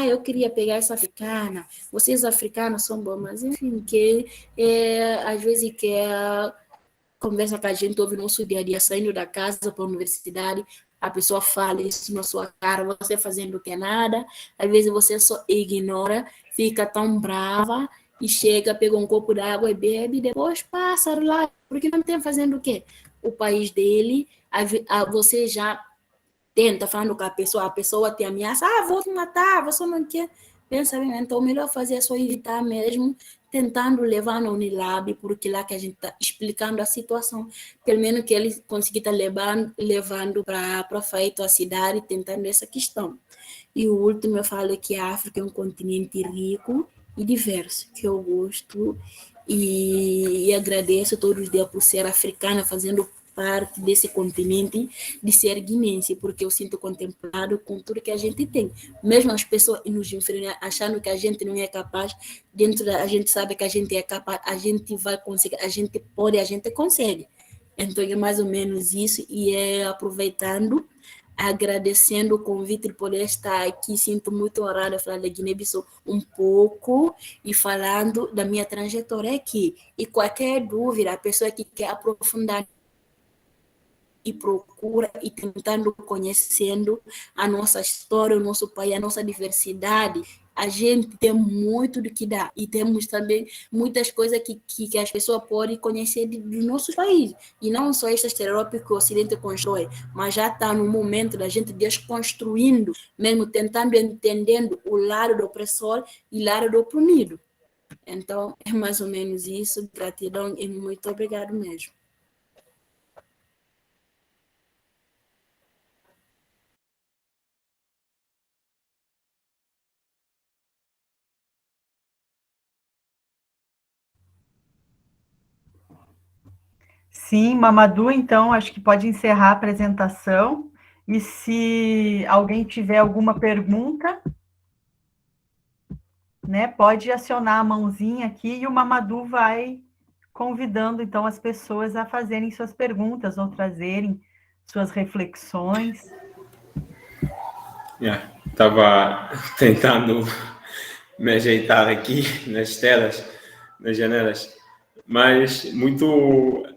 eu queria pegar essa africana, vocês africanos são bons, mas enfim, que às vezes que conversa que a gente ouve no nosso dia a dia, saindo da casa para a universidade, a pessoa fala isso na sua cara, você fazendo que nada, às vezes você só ignora, fica tão brava, e chega, pega um copo d'água e bebe, e depois passa lá, porque não tem fazendo o quê? O país dele, você já tenta falando com a pessoa te ameaça, vou te matar, você não quer, pensa bem, então melhor fazer é só evitar mesmo, tentando levar na Unilab, porque lá que a gente está explicando a situação, pelo menos que ele consiga estar levando para feito a cidade, tentando essa questão. E o último eu falo que a África é um continente rico e diverso, que eu gosto e agradeço todos os dias por ser africana, fazendo parte desse continente de ser guinense, porque eu sinto contemplado com tudo que a gente tem. Mesmo as pessoas nos inferiores achando que a gente não é capaz, dentro da a gente sabe que a gente é capaz, a gente vai conseguir, a gente pode, a gente consegue. Então é mais ou menos isso, e é aproveitando, agradecendo o convite de poder estar aqui, sinto muito honrada de falar da Guiné-Bissau um pouco e falando da minha trajetória aqui. E qualquer dúvida, a pessoa que quer aprofundar e procura e tentando conhecendo a nossa história, o nosso país, a nossa diversidade, a gente tem muito do que dar e temos também muitas coisas que as pessoas podem conhecer do nosso país. E não só esse estereótipo que o Ocidente constrói, mas já está no momento da gente desconstruindo, mesmo tentando entendendo o lado do opressor e o lado do oprimido. Então, é mais ou menos isso. Gratidão e muito obrigado mesmo. Sim, Mamadou, então, acho que pode encerrar a apresentação. E se alguém tiver alguma pergunta, né, pode acionar a mãozinha aqui e o Mamadou vai convidando, então, as pessoas a fazerem suas perguntas ou trazerem suas reflexões. Estava tentando me ajeitar aqui nas telas, nas janelas, mas muito...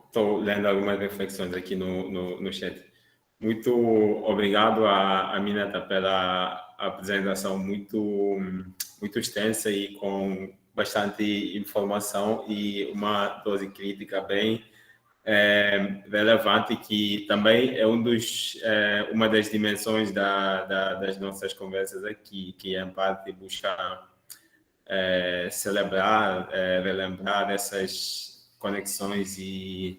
Estou lendo algumas reflexões aqui no chat. Muito obrigado a Minata pela apresentação muito extensa e com bastante informação e uma dose crítica bem relevante, que também é uma das dimensões das nossas conversas aqui, que é em parte buscar celebrar, relembrar essas conexões e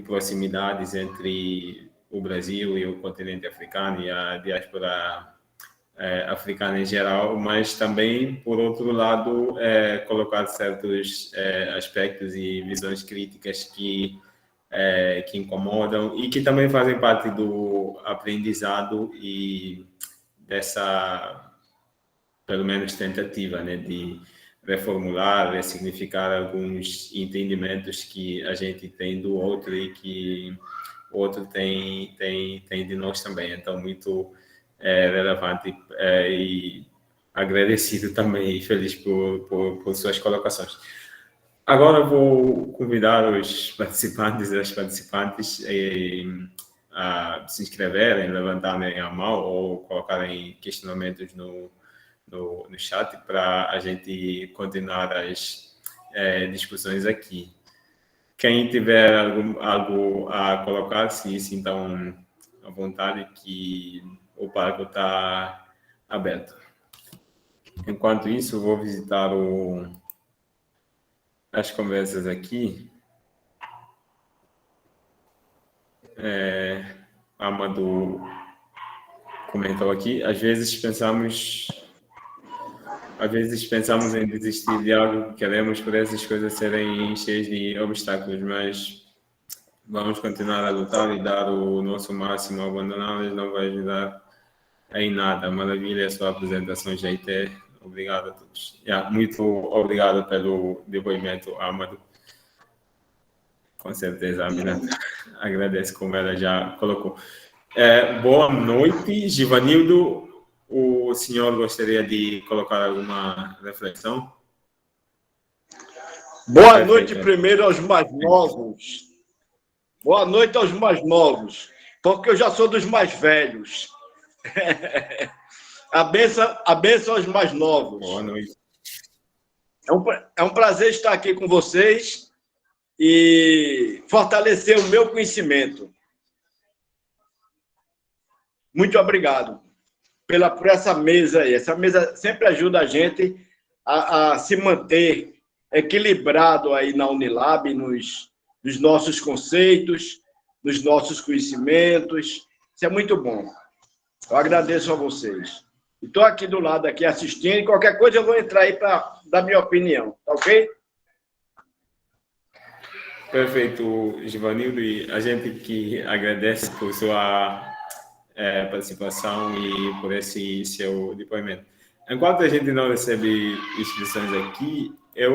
proximidades entre o Brasil e o continente africano e a diáspora africana em geral, mas também, por outro lado, colocar certos aspectos e visões críticas que incomodam e que também fazem parte do aprendizado e dessa, pelo menos, tentativa, né, de reformular, ressignificar alguns entendimentos que a gente tem do outro e que o outro tem de nós também. Então, muito relevante e agradecido também e feliz por suas colocações. Agora vou convidar os participantes e as participantes a se inscreverem, levantarem a mão ou colocarem questionamentos no chat para a gente continuar as discussões aqui. Quem tiver algo a colocar, se sintam à vontade, que o palco está aberto. Enquanto isso, vou visitar as conversas aqui. Amadou comentou aqui, às vezes pensamos em desistir de algo que queremos por essas coisas serem cheias de obstáculos, mas vamos continuar a lutar e dar o nosso máximo. Abandoná-las não vai ajudar em nada. Maravilha a sua apresentação, Jaité. Obrigado a todos. Muito obrigado pelo depoimento, Amadou. Com certeza, a Miranda agradece, como ela já colocou. Boa noite, Givanildo. O senhor gostaria de colocar alguma reflexão? Boa noite primeiro aos mais novos. Boa noite aos mais novos, porque eu já sou dos mais velhos. A bênção aos mais novos. Boa noite. É um prazer estar aqui com vocês e fortalecer o meu conhecimento. Muito obrigado por essa mesa aí. Essa mesa sempre ajuda a gente a se manter equilibrado aí na Unilab, nos nossos conceitos, nos nossos conhecimentos. Isso é muito bom. Eu agradeço a vocês. Estou aqui do lado, aqui assistindo, e qualquer coisa eu vou entrar aí para dar minha opinião, tá ok? Perfeito, Givanildo, e a gente que agradece por sua participação e por esse seu depoimento. Enquanto a gente não recebe inscrições aqui, eu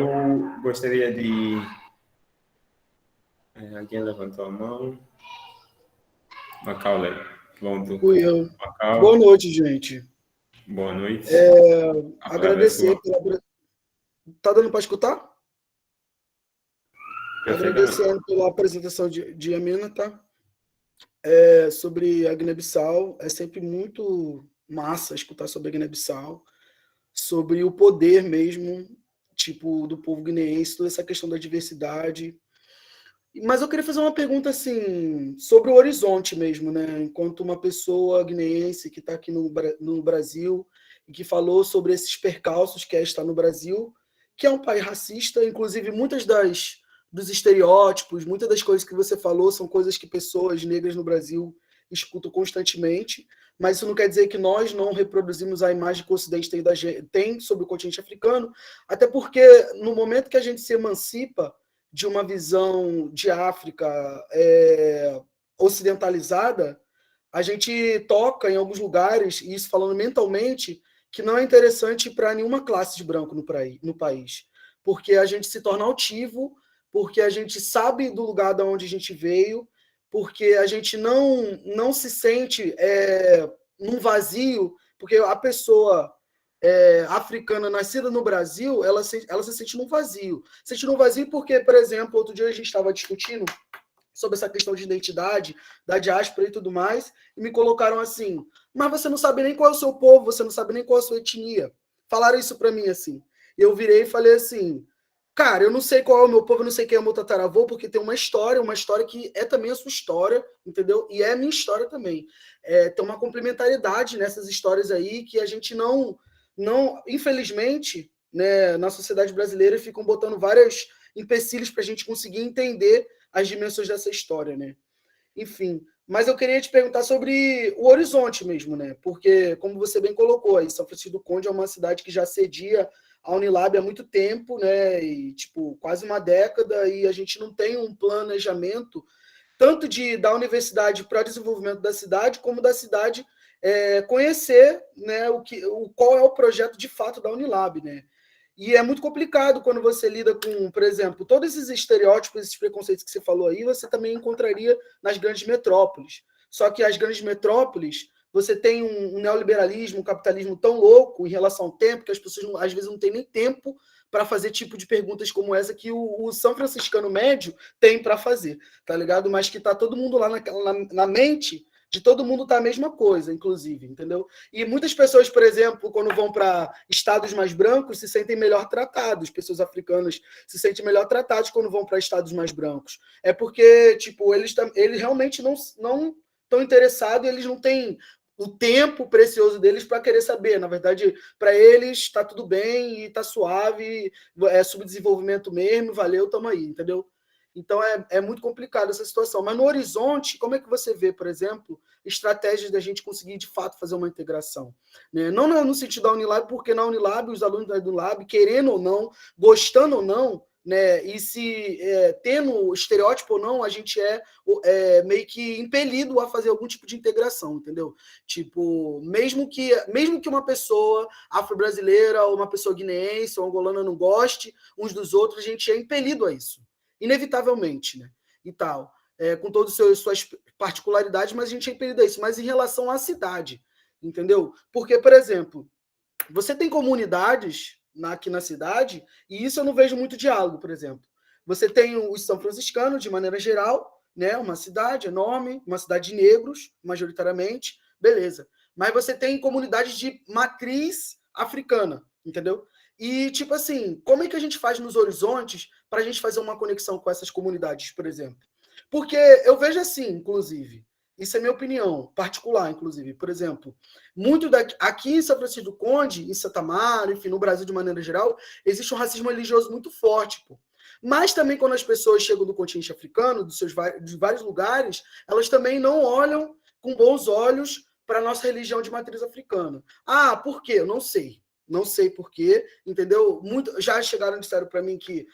gostaria de... Alguém levantou a mão? Macaulay, pronto. Fui eu. Macau, Boa noite, gente. boa noite. Agradecer pela... Tá dando para escutar? Agradecendo pela apresentação de Amina, tá? Sobre a Guiné-Bissau, é sempre muito massa escutar sobre a Guiné-Bissau, sobre o poder mesmo, tipo, do povo guineense, toda essa questão da diversidade. Mas eu queria fazer uma pergunta, assim, sobre o horizonte mesmo, né? Enquanto uma pessoa guineense que está aqui no Brasil e que falou sobre esses percalços que é estar no Brasil, que é um país racista, inclusive muitas dos estereótipos, muitas das coisas que você falou são coisas que pessoas negras no Brasil escutam constantemente, mas isso não quer dizer que nós não reproduzimos a imagem que o Ocidente tem sobre o continente africano, até porque no momento que a gente se emancipa de uma visão de África ocidentalizada, a gente toca em alguns lugares, e isso falando mentalmente, que não é interessante para nenhuma classe de branco no país, porque a gente se torna altivo, porque a gente sabe do lugar de onde a gente veio, porque a gente não se sente num vazio, porque a pessoa africana nascida no Brasil, ela se sente num vazio. Se sente num vazio porque, por exemplo, outro dia a gente estava discutindo sobre essa questão de identidade, da diáspora e tudo mais, e me colocaram assim, mas você não sabe nem qual é o seu povo, você não sabe nem qual é a sua etnia. Falaram isso para mim, assim. E eu virei e falei assim, cara, eu não sei qual é o meu povo, eu não sei quem é o meu tataravô, porque tem uma história que é também a sua história, entendeu? E é a minha história também. Tem uma complementaridade nessas histórias aí que a gente não infelizmente, né, na sociedade brasileira ficam botando vários empecilhos para a gente conseguir entender as dimensões dessa história, né? Enfim, mas eu queria te perguntar sobre o horizonte mesmo, né? Porque, como você bem colocou, aí, São Francisco do Conde é uma cidade que já cedia a Unilab há muito tempo, né? E, tipo, quase uma década, e a gente não tem um planejamento tanto da universidade para o desenvolvimento da cidade, como da cidade conhecer, né, qual é o projeto de fato da Unilab, né? E é muito complicado quando você lida com, por exemplo, todos esses estereótipos, esses preconceitos que você falou aí, você também encontraria nas grandes metrópoles. Só que as grandes metrópoles, você tem um neoliberalismo, um capitalismo tão louco em relação ao tempo, que as pessoas às vezes não têm nem tempo para fazer tipo de perguntas como essa que o São Franciscano médio tem para fazer, tá ligado? Mas que tá todo mundo lá na mente de todo mundo tá a mesma coisa, inclusive, entendeu? E muitas pessoas, por exemplo, quando vão para estados mais brancos, se sentem melhor tratados. Pessoas africanas se sentem melhor tratados quando vão para estados mais brancos. É porque, tipo, eles realmente não estão interessados, eles não têm o tempo precioso deles para querer saber. Na verdade, para eles está tudo bem e está suave, é subdesenvolvimento mesmo, valeu, tamo aí, entendeu? Então, é muito complicado essa situação. Mas no horizonte, como é que você vê, por exemplo, estratégias da gente conseguir, de fato, fazer uma integração? Né? Não no sentido da Unilab, porque na Unilab, os alunos da Unilab, querendo ou não, gostando ou não, né, e se tendo estereótipo ou não, a gente meio que impelido a fazer algum tipo de integração, entendeu? Tipo, mesmo que uma pessoa afro-brasileira ou uma pessoa guineense ou angolana não goste uns dos outros, a gente é impelido a isso. Inevitavelmente, né? E tal. Com todas as suas particularidades, mas a gente é impedido a isso. Mas em relação à cidade, entendeu? Porque, por exemplo, você tem comunidades aqui na cidade, e isso eu não vejo muito diálogo, por exemplo. Você tem os São Franciscanos, de maneira geral, né? Uma cidade enorme, uma cidade de negros, majoritariamente, beleza. Mas você tem comunidades de matriz africana, entendeu? E, tipo assim, como é que a gente faz nos horizontes para a gente fazer uma conexão com essas comunidades, por exemplo? Porque eu vejo assim, inclusive, isso é minha opinião particular, inclusive, por exemplo, aqui em São Francisco do Conde, em Santa Mara, enfim, no Brasil de maneira geral, existe um racismo religioso muito forte, pô. Mas também quando as pessoas chegam do continente africano, de vários lugares, elas também não olham com bons olhos para a nossa religião de matriz africana. Ah, por quê? Eu não sei. Não sei por quê, entendeu? Já chegaram e disseram para mim que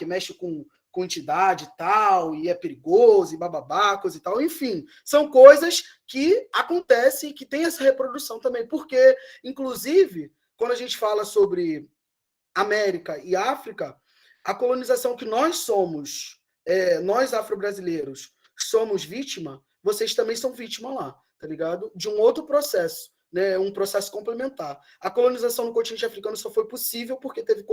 mexe com entidade e tal, e é perigoso, e bababá, coisa e tal. Enfim, são coisas que acontecem e que tem essa reprodução também. Porque, inclusive, quando a gente fala sobre América e África, a colonização que nós somos, nós afro-brasileiros, somos vítima, vocês também são vítima lá, tá ligado? De um outro processo, né? Um processo complementar. A colonização no continente africano só foi possível porque teve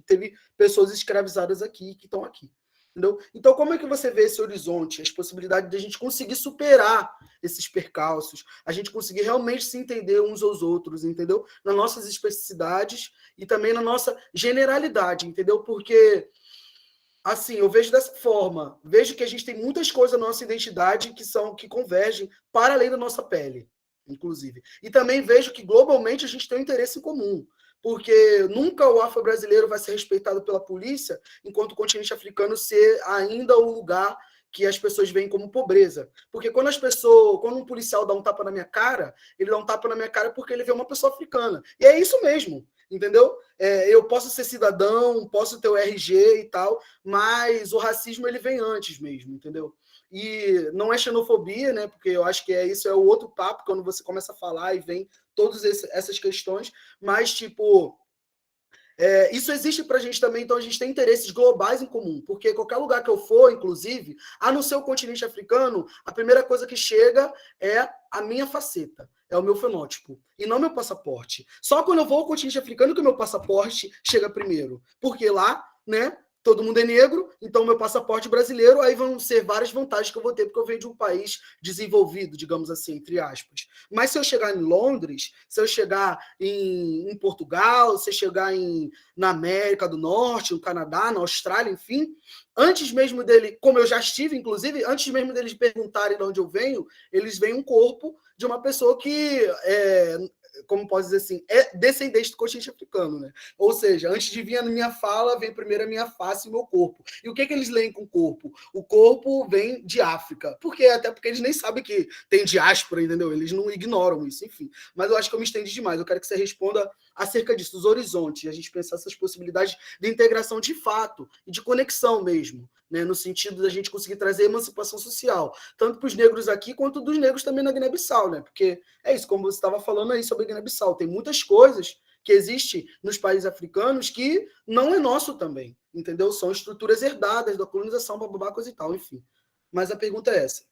teve pessoas escravizadas aqui que estão aqui. Entendeu? Então, como é que você vê esse horizonte, as possibilidades de a gente conseguir superar esses percalços, a gente conseguir realmente se entender uns aos outros, entendeu? Nas nossas especificidades e também na nossa generalidade, entendeu? Porque, assim, eu vejo dessa forma, vejo que a gente tem muitas coisas na nossa identidade que convergem para além da nossa pele, inclusive. E também vejo que, globalmente, a gente tem um interesse em comum, porque nunca o afro-brasileiro vai ser respeitado pela polícia, enquanto o continente africano ser ainda o lugar que as pessoas veem como pobreza. Porque quando um policial dá um tapa na minha cara, ele dá um tapa na minha cara porque ele vê uma pessoa africana. E é isso mesmo, entendeu? Eu posso ser cidadão, posso ter o RG e tal, mas o racismo ele vem antes mesmo, entendeu? E não é xenofobia, né? Porque eu acho que isso é o outro papo, quando você começa a falar e vem todas essas questões, mas, tipo, isso existe pra gente também, então a gente tem interesses globais em comum, porque qualquer lugar que eu for, inclusive, a não ser o continente africano, a primeira coisa que chega é a minha faceta, é o meu fenótipo, e não meu passaporte. Só quando eu vou ao continente africano que o meu passaporte chega primeiro, porque lá, né, todo mundo é negro, então meu passaporte brasileiro, aí vão ser várias vantagens que eu vou ter, porque eu venho de um país desenvolvido, digamos assim, entre aspas. Mas se eu chegar em Londres, se eu chegar em Portugal, se eu chegar na América do Norte, no Canadá, na Austrália, enfim, antes mesmo dele, como eu já estive, inclusive, antes mesmo deles perguntarem de onde eu venho, eles veem um corpo de uma pessoa que como posso dizer assim, é descendente do continente africano, né? Ou seja, antes de vir a minha fala, vem primeiro a minha face e o meu corpo. E o que eles leem com o corpo? O corpo vem de África. Por quê? Até porque eles nem sabem que tem diáspora, entendeu? Eles não ignoram isso, enfim. Mas eu acho que eu me estendi demais. Eu quero que você responda acerca disso, dos horizontes, a gente pensar essas possibilidades de integração de fato e de conexão mesmo, né? No sentido da gente conseguir trazer emancipação social, tanto para os negros aqui, quanto dos negros também na Guiné-Bissau, né? Porque é isso, como você estava falando aí sobre a Guiné-Bissau, tem muitas coisas que existem nos países africanos que não é nosso também, entendeu? São estruturas herdadas da colonização, bababá, coisa e tal, enfim. Mas a pergunta é essa.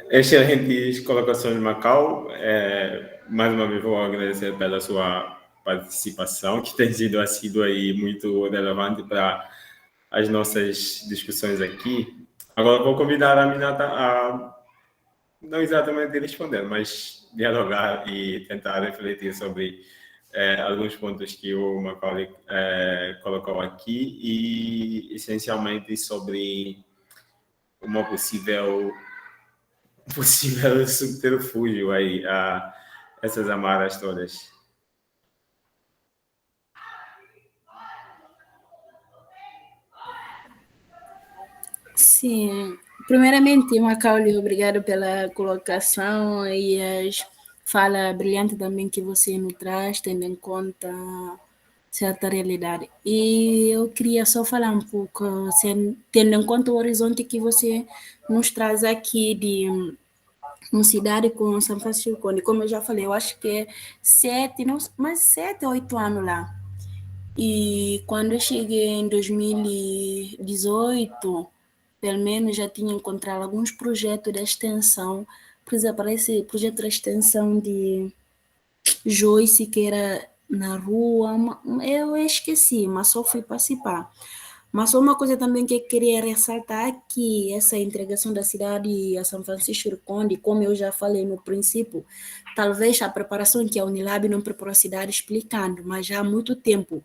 Excelentes colocações, Macau. Mais uma vez vou agradecer pela sua participação, que tem sido assídua e muito relevante para as nossas discussões aqui. Agora vou convidar a Minata a não exatamente responder, mas dialogar e tentar refletir sobre alguns pontos que o Macaulay colocou aqui e, essencialmente, sobre uma possível subterfúgio aí a essas amarras todas. Sim, primeiramente, Macaulay, obrigado pela colocação e as fala brilhante também que você nos traz, tendo em conta certa realidade. E eu queria só falar um pouco, tendo em conta o horizonte que você nos traz aqui de uma cidade com São Francisco, e como eu já falei, eu acho que é 7, 8 anos lá. E quando eu cheguei em 2018, pelo menos já tinha encontrado alguns projetos de extensão, por exemplo, esse projeto de extensão de Joyce, que era na rua, eu esqueci, mas só fui participar. Mas só uma coisa também que eu queria ressaltar, que essa entregação da cidade a São Francisco do Conde, como eu já falei no princípio, talvez a preparação que a Unilab não preparou a cidade explicando, mas já há muito tempo.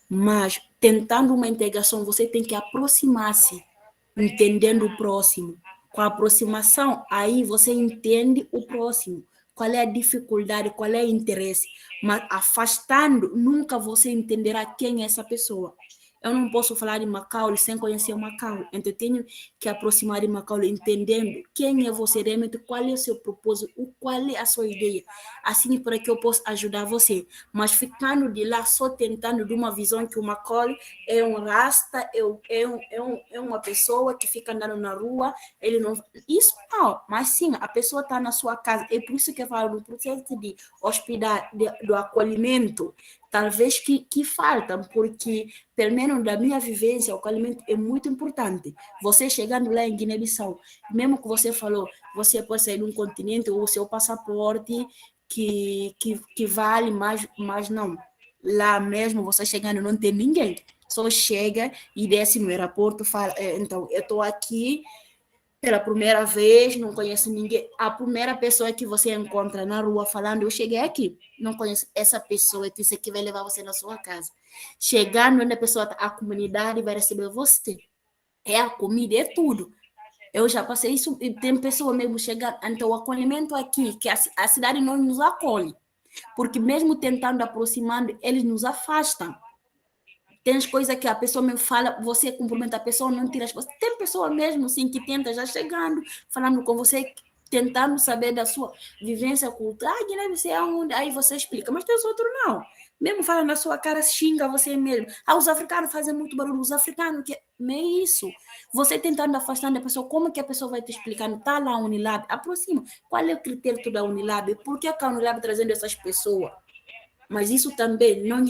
Mas tentando uma integração, você tem que aproximar-se, entendendo o próximo. Com a aproximação, aí você entende o próximo. Qual é a dificuldade, qual é o interesse. Mas afastando, nunca você entenderá quem é essa pessoa. Eu não posso falar de Macaulay sem conhecer o Macaulay. Então, eu tenho que aproximar de Macaulay entendendo quem é você realmente, qual é o seu propósito, qual é a sua ideia. Assim, para que eu possa ajudar você. Mas ficando de lá só tentando de uma visão que o Macaulay é um rasta, é uma pessoa que fica andando na rua, ele não... Isso não, mas sim, a pessoa está na sua casa. É por isso que eu falo no processo de hospedar, do acolhimento, talvez que faltam, porque, pelo menos da minha vivência, o acolhimento é muito importante. Você chegando lá em Guiné-Bissau, mesmo que você falou, você pode sair de um continente, ou o seu passaporte que vale, mas não. Lá mesmo, você chegando, não tem ninguém. Só chega e desce no aeroporto, fala, então, eu estou aqui pela primeira vez, não conheço ninguém. A primeira pessoa que você encontra na rua falando, eu cheguei aqui, não conheço essa pessoa, isso aqui vai levar você na sua casa. Chegando onde a pessoa tá, a comunidade vai receber você. É a comida, é tudo. Eu já passei isso, e tem pessoa mesmo chegando, então o acolhimento aqui, que a cidade não nos acolhe, porque mesmo tentando aproximar, eles nos afastam. Tem as coisas que a pessoa me fala, você cumprimenta a pessoa, não tira as coisas. Tem pessoa mesmo, assim, que tenta já chegando, falando com você, tentando saber da sua vivência cultural. Ah, Guiné, você é onde? Aí você explica, mas tem os outros não. Mesmo fala na sua cara, xinga você mesmo. Ah, os africanos fazem muito barulho, os africanos, que é isso. Você tentando afastar da pessoa, como que a pessoa vai te explicando? Tá lá a Unilab, aproxima. Qual é o critério da Unilab? Por que a Unilab trazendo essas pessoas? Mas isso também não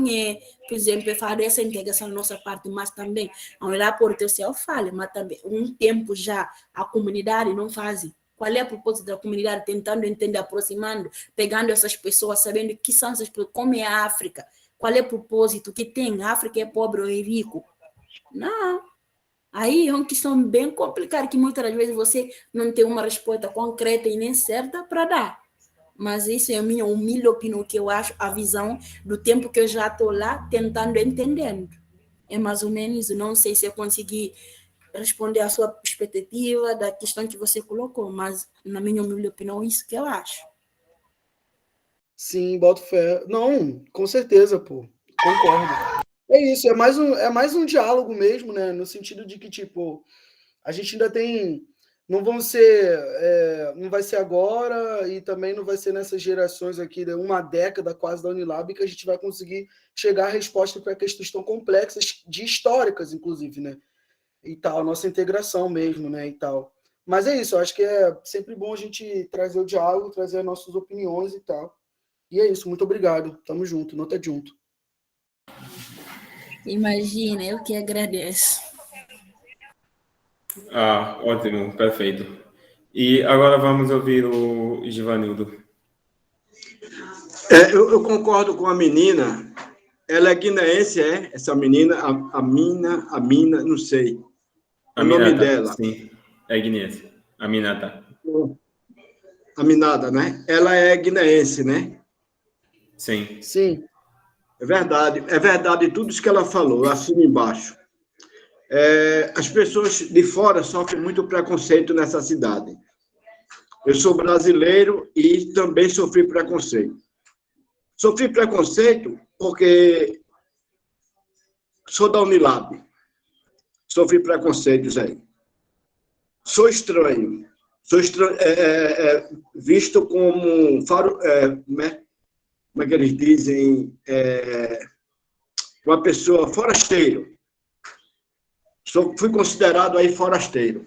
é, por exemplo, fazer essa integração da nossa parte, mas também, olhar por o seu falha, mas também, um tempo já, a comunidade não faz. Qual é o propósito da comunidade? Tentando entender, aproximando, pegando essas pessoas, sabendo que são essas pessoas, como é a África, qual é o propósito que tem, a África é pobre ou é rico? Não. Aí é uma questão bem complicada, que muitas vezes você não tem uma resposta concreta e nem certa para dar. Mas isso é a minha humilde opinião, que eu acho, a visão do tempo que eu já estou lá tentando entendendo. É mais ou menos isso. Não sei se eu consegui responder a sua expectativa da questão que você colocou, mas na minha humilde opinião, é isso que eu acho. Sim, boto fé. Não, com certeza, pô. Concordo. É isso, é mais um diálogo mesmo, né? No sentido de que, tipo, a gente ainda tem... Não vai ser agora e também não vai ser nessas gerações aqui, de uma década quase da Unilab, que a gente vai conseguir chegar à resposta para questões tão complexas, de históricas, inclusive, né? E tal, a nossa integração mesmo, né? E tal. Mas é isso, eu acho que é sempre bom a gente trazer o diálogo, trazer as nossas opiniões e tal. E é isso, muito obrigado. Tamo junto, nota junto. Imagina, eu que agradeço. Ah, ótimo, perfeito. E agora vamos ouvir o Givanildo. Eu concordo com a menina. Ela é guineense, é? Essa menina, a Mina, não sei. O nome dela. Sim, é guineense. Aminata. Aminata, né? Ela é guineense, né? Sim. Sim. É verdade tudo isso que ela falou, assina embaixo. As pessoas de fora sofrem muito preconceito nessa cidade. Eu sou brasileiro e também sofri preconceito. Sofri preconceito porque sou da Unilab. Sofri preconceitos aí. Sou estranho. Visto como... como é que eles dizem? Uma pessoa forasteiro. Fui considerado aí forasteiro.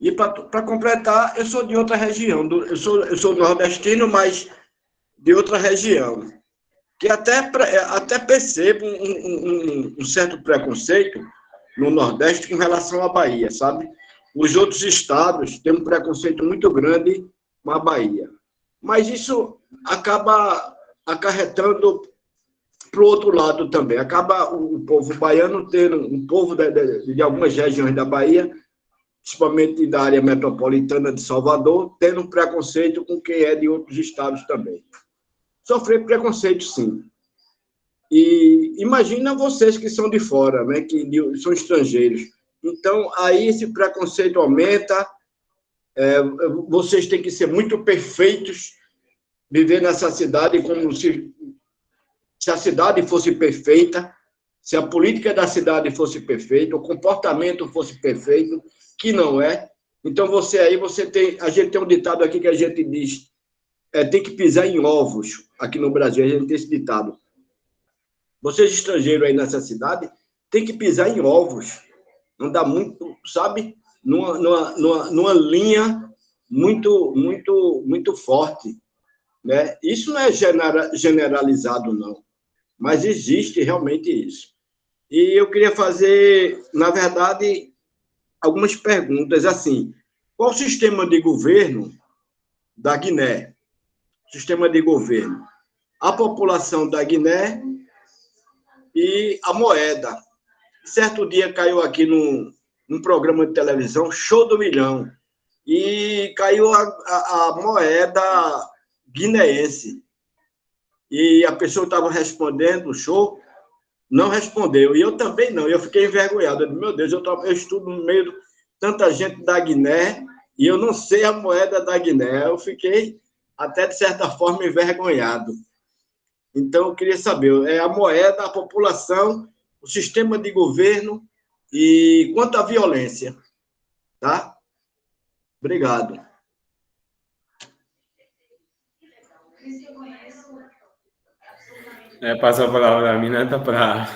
E para completar, eu sou de outra região. Eu sou nordestino, mas de outra região. Que até percebo um certo preconceito no Nordeste com relação à Bahia, sabe? Os outros estados têm um preconceito muito grande com a Bahia. Mas isso acaba acarretando para o outro lado também. Acaba o povo baiano tendo, um povo de algumas regiões da Bahia, principalmente da área metropolitana de Salvador, tendo um preconceito com quem é de outros estados também. Sofrer preconceito, sim. E imagina vocês que são de fora, né, que são estrangeiros. Então, aí esse preconceito aumenta, vocês têm que ser muito perfeitos, viver nessa cidade como se a cidade fosse perfeita, se a política da cidade fosse perfeita, o comportamento fosse perfeito, que não é. Então, a gente tem um ditado aqui que a gente diz, tem que pisar em ovos. Aqui no Brasil, a gente tem esse ditado. Vocês estrangeiros aí nessa cidade, tem que pisar em ovos. Não dá muito, sabe? Numa linha muito forte, né? Isso não é generalizado, não. Mas existe realmente isso. E eu queria fazer, na verdade, algumas perguntas, assim, qual o sistema de governo da Guiné? Sistema de governo. A população da Guiné e a moeda. Certo dia caiu aqui num programa de televisão, Show do Milhão, e caiu a moeda guineense. E a pessoa estava respondendo o show, não respondeu. E eu também não. Eu fiquei envergonhado. Eu disse, meu Deus, eu estudo no meio de tanta gente da Guiné e eu não sei a moeda da Guiné. Eu fiquei, até de certa forma, envergonhado. Então, eu queria saber, a moeda, a população, o sistema de governo e quanto à violência. Tá? Obrigado. Passo a palavra à Minata para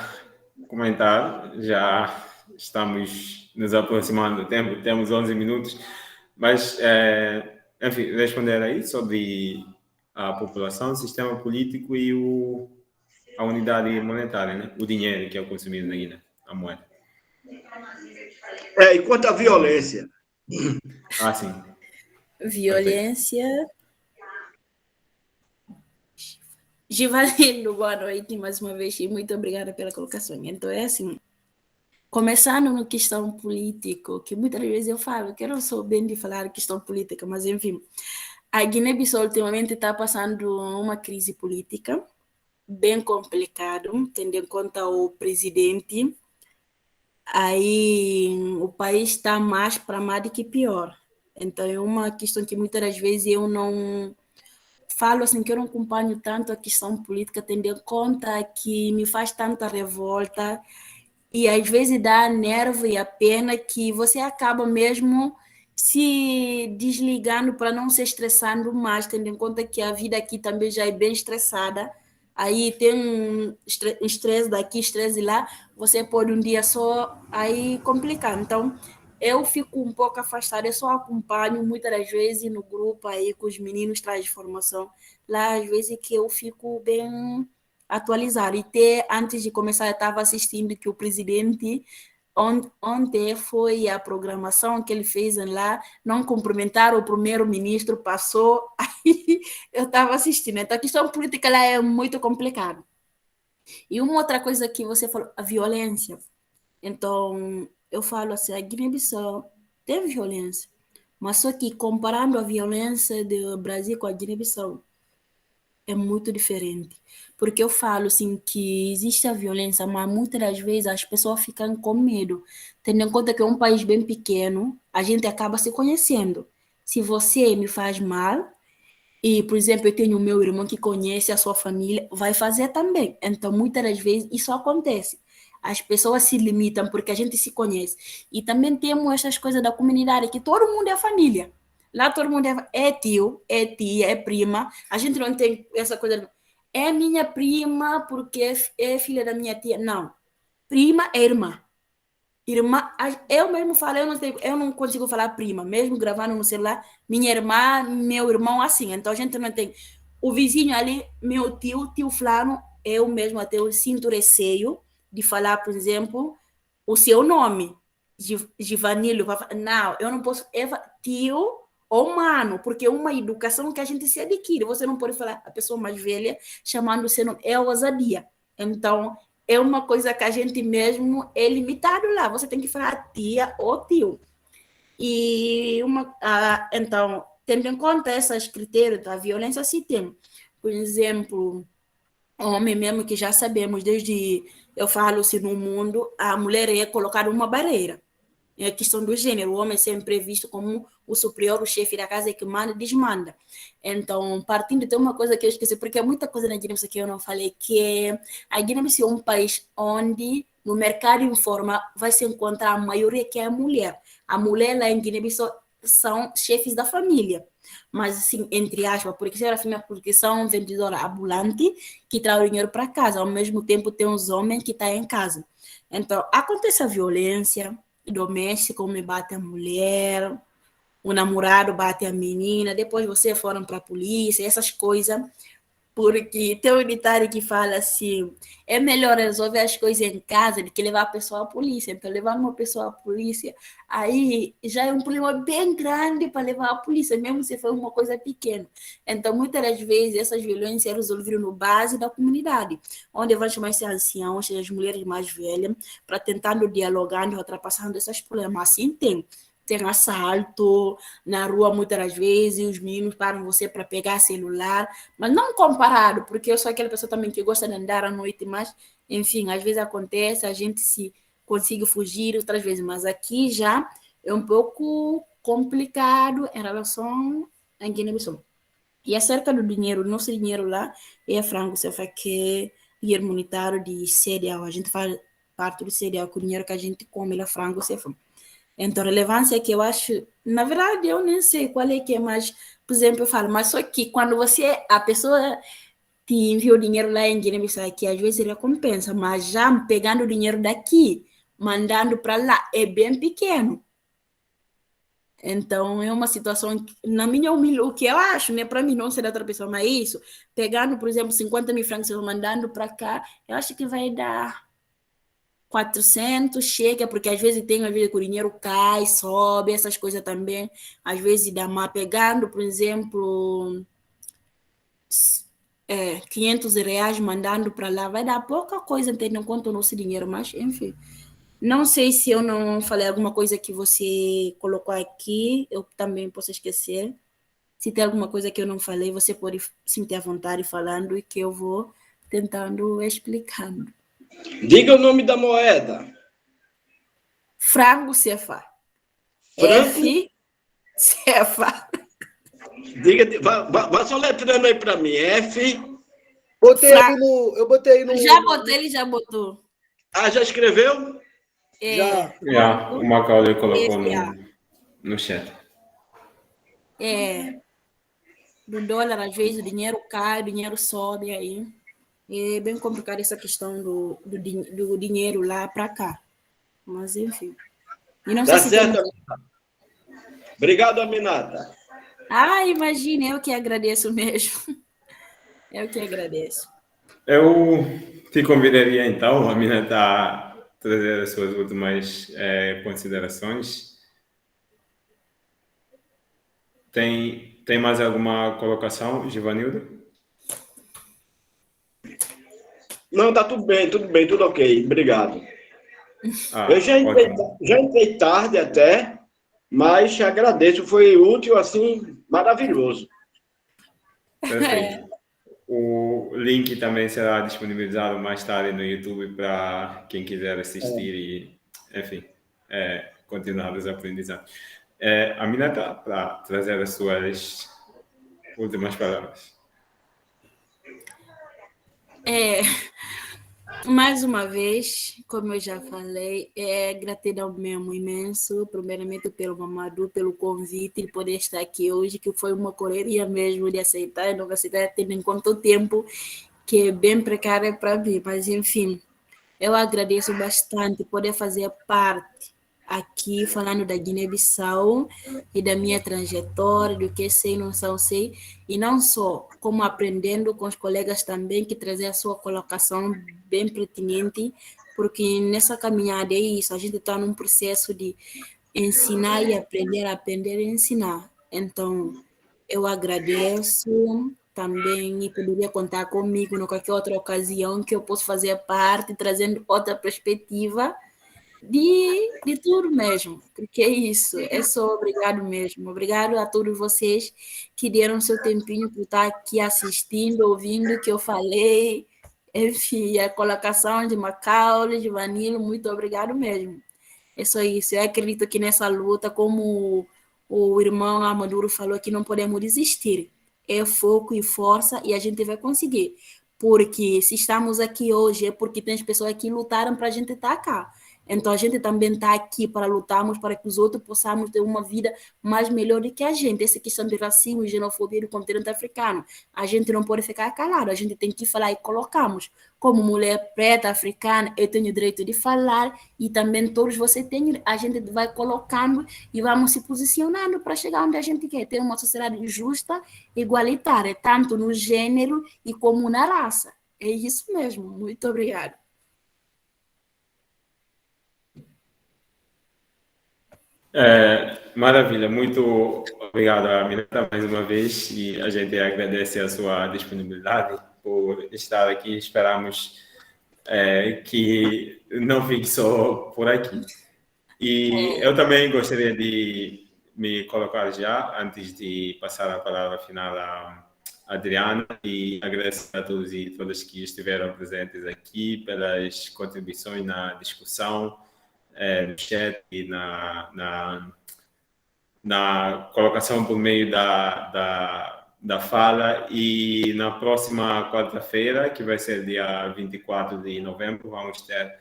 comentar. Já estamos nos aproximando do tempo, temos 11 minutos, mas, enfim, responder aí sobre a população, o sistema político e a unidade monetária, né? O dinheiro que é consumido na Guiné, a moeda. E quanto à violência? Sim. Violência. Givanildo, boa noite mais uma vez e muito obrigada pela colocação. Então, é assim, começando no questão político, que muitas vezes eu falo que eu não sou bem de falar questão política, mas enfim, a Guiné-Bissau ultimamente está passando uma crise política bem complicada, tendo em conta o presidente. Aí o país está mais para mal do que pior. Então é uma questão que muitas das vezes eu não falo assim, que eu não acompanho tanto a questão política, tendo em conta que me faz tanta revolta e às vezes dá nervo e a pena que você acaba mesmo se desligando para não se estressando mais, tendo em conta que a vida aqui também já é bem estressada. Aí tem um estresse daqui, estresse lá, você pode um dia só aí complicar. Então, eu fico um pouco afastada, eu só acompanho muitas das vezes no grupo aí com os meninos traz formação. Lá, às vezes, que eu fico bem atualizada. E até antes de começar, eu estava assistindo que o presidente, ontem foi a programação que ele fez lá, não cumprimentaram o primeiro-ministro, passou, aí eu estava assistindo. Então, a questão política lá é muito complicada. E uma outra coisa que você falou, a violência. Então, eu falo assim, a Guiné-Bissau tem violência, mas só que comparando a violência do Brasil com a Guiné-Bissau, é muito diferente. Porque eu falo assim que existe a violência, mas muitas das vezes as pessoas ficam com medo. Tendo em conta que é um país bem pequeno, a gente acaba se conhecendo. Se você me faz mal, e, por exemplo, eu tenho o meu irmão que conhece a sua família, vai fazer também. Então, muitas das vezes, isso acontece. As pessoas se limitam porque a gente se conhece. E também temos essas coisas da comunidade, que todo mundo é família. Lá todo mundo é tio, é tia, é prima. A gente não tem essa coisa, é minha prima porque é filha da minha tia. Não. Prima é irmã. Irmã, eu mesmo falo, eu não consigo falar prima, mesmo gravando no celular, minha irmã, meu irmão, assim. Então a gente não tem. O vizinho ali, meu tio Flano, eu mesmo até eu sinto receio de falar, por exemplo, o seu nome, Givanildo. Não, eu não posso, tio ou mano, porque é uma educação que a gente se adquire. Você não pode falar a pessoa mais velha chamando o seu nome, é ousadia. Então, é uma coisa que a gente mesmo é limitado lá. Você tem que falar tia ou tio. E então, tendo em conta esses critérios da violência, se tem, por exemplo, homem mesmo que já sabemos, desde eu falo assim no mundo, a mulher é colocada uma barreira. é a questão do gênero. O homem é sempre visto como o superior, o chefe da casa que manda e desmanda. Então, partindo de uma coisa que eu esqueci, porque é muita coisa na Guiné-Bissau que eu não falei, que a Guiné-Bissau é um país onde no mercado informal vai se encontrar a maioria que é a mulher. A mulher lá em Guiné-Bissau são chefes da família, mas assim, entre aspas, porque são vendedora ambulante que traz o dinheiro para casa, ao mesmo tempo tem os homens que estão em casa. Então, acontece a violência doméstica, o homem bate a mulher, o namorado bate a menina, depois vocês foram para a polícia, essas coisas. Porque tem um ditado que fala assim, é melhor resolver as coisas em casa do que levar a pessoa à polícia. Então, levar uma pessoa à polícia, aí já é um problema bem grande para levar à polícia, mesmo se for uma coisa pequena. Então, muitas das vezes, essas violências resolveram no base da comunidade, onde vão chamar esses anciãos, as mulheres mais velhas, para tentando dialogando e ultrapassando esses problemas. Assim tem assalto na rua muitas das vezes, os meninos param você para pegar celular, mas não comparado, porque eu sou aquela pessoa também que gosta de andar à noite, mas, enfim, às vezes acontece, a gente se consegue fugir outras vezes, mas aqui já é um pouco complicado em relação à Guiné-Bissau. E acerca do dinheiro, nosso dinheiro lá é franco, você faz que dinheiro monetário de cereal, a gente faz parte do cereal, com o dinheiro que a gente come lá franco, você faz. Então, relevância que eu acho, na verdade, eu nem sei qual é que é mais, por exemplo, eu falo, mas só que quando a pessoa te envia o dinheiro lá em Guiné-Bissau, aqui às vezes recompensa, mas já pegando o dinheiro daqui, mandando para lá, é bem pequeno. Então, é uma situação, na minha humilde, o que eu acho, né, para mim não ser outra pessoa, mas isso, pegando, por exemplo, 50 mil francos, mandando para cá, eu acho que vai dar 400 chega, porque às vezes que o dinheiro cai, sobe, essas coisas também. Às vezes dá má pegando, por exemplo, 500 reais mandando para lá, vai dar pouca coisa, tendo em conta o nosso dinheiro, mas enfim. Não sei se eu não falei alguma coisa que você colocou aqui, eu também posso esquecer. Se tem alguma coisa que eu não falei, você pode sentir à vontade falando e que eu vou tentando explicando. Diga o nome da moeda. Frango CFA. Franco? CFA. Diga, vá só letrando aí para mim. F. Eu botei no. Já botei, ele já botou. Ah, já escreveu? Já. O Macaulay colocou no chat. Do dólar, às vezes, o dinheiro cai, o dinheiro sobe aí. É bem complicado essa questão do dinheiro lá para cá. Mas, enfim. E não Tá sei certo, se Aminata. Obrigado, Aminata. Imagina, eu que agradeço mesmo. Eu que agradeço. Eu te convidaria, então, Aminata, a trazer as suas últimas considerações. Tem mais alguma colocação, Givanildo? Não, tá tudo bem, tudo ok. Obrigado. Eu já entrei tarde até, mas agradeço, foi útil, assim, maravilhoso. Perfeito. O link também será disponibilizado mais tarde no YouTube para quem quiser assistir e, enfim, continuar os aprendizados. Aminata, para trazer as suas últimas palavras. Mais uma vez, como eu já falei, gratidão mesmo imenso, primeiramente pelo Mamadou, pelo convite de poder estar aqui hoje, que foi uma correria mesmo de aceitar, não aceitar, tendo em conta o tempo, que é bem precário para mim, mas enfim, eu agradeço bastante poder fazer parte aqui, falando da Guiné-Bissau e da minha trajetória, do que sei, não sei, e não só, como aprendendo com os colegas também, que trazem a sua colocação bem pertinente, porque nessa caminhada é isso, a gente está num processo de ensinar e aprender e ensinar. Então, eu agradeço também e poderia contar comigo em qualquer outra ocasião que eu possa fazer parte, trazendo outra perspectiva de tudo mesmo, porque é isso, é só obrigado mesmo. Obrigado a todos vocês que deram seu tempinho para estar aqui assistindo, ouvindo o que eu falei, enfim, a colocação de Macaulay, de Vanilo, muito obrigado mesmo. É só isso. Eu acredito que nessa luta, como o irmão Amaduro falou, que não podemos desistir. É foco e força e a gente vai conseguir. Porque se estamos aqui hoje é porque tem pessoas que lutaram para a gente estar cá. Então, a gente também está aqui para lutarmos para que os outros possamos ter uma vida mais melhor do que a gente. Essa questão de racismo e xenofobia do continente africano. A gente não pode ficar calado, a gente tem que falar e colocamos. Como mulher preta, africana, eu tenho o direito de falar e também todos vocês têm. A gente vai colocando e vamos se posicionando para chegar onde a gente quer. Ter uma sociedade justa, igualitária, tanto no gênero e como na raça. É isso mesmo. Muito obrigada. Maravilha, muito obrigado, Aminata, mais uma vez, e a gente agradece a sua disponibilidade por estar aqui. Esperamos que não fique só por aqui. E eu também gostaria de me colocar já, antes de passar a palavra final à Adriana, e agradecer a todos e todas que estiveram presentes aqui pelas contribuições na discussão, no chat e na colocação por meio da fala. E na próxima quarta-feira, que vai ser dia 24 de novembro, vamos ter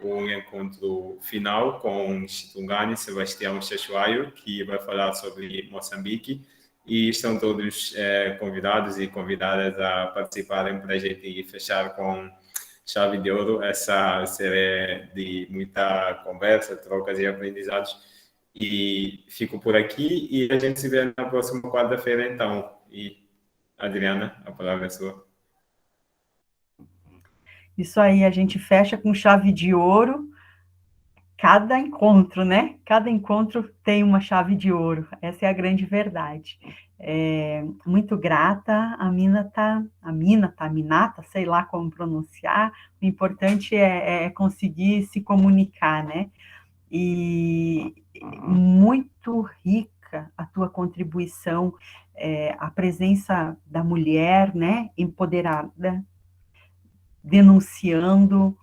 um encontro final com Chitungani Sebastião Chachuaio, que vai falar sobre Moçambique, e estão todos convidados e convidadas a participarem para a gente fechar com chave de ouro essa série de muita conversa, trocas e aprendizados. E fico por aqui e a gente se vê na próxima quarta-feira, então. E Adriana, a palavra é sua. Isso aí, a gente fecha com chave de ouro cada encontro, né? Cada encontro tem uma chave de ouro. Essa é a grande verdade. Muito grata, Aminata, sei lá como pronunciar. O importante é conseguir se comunicar, né? E muito rica a tua contribuição, a presença da mulher, né? Empoderada, denunciando,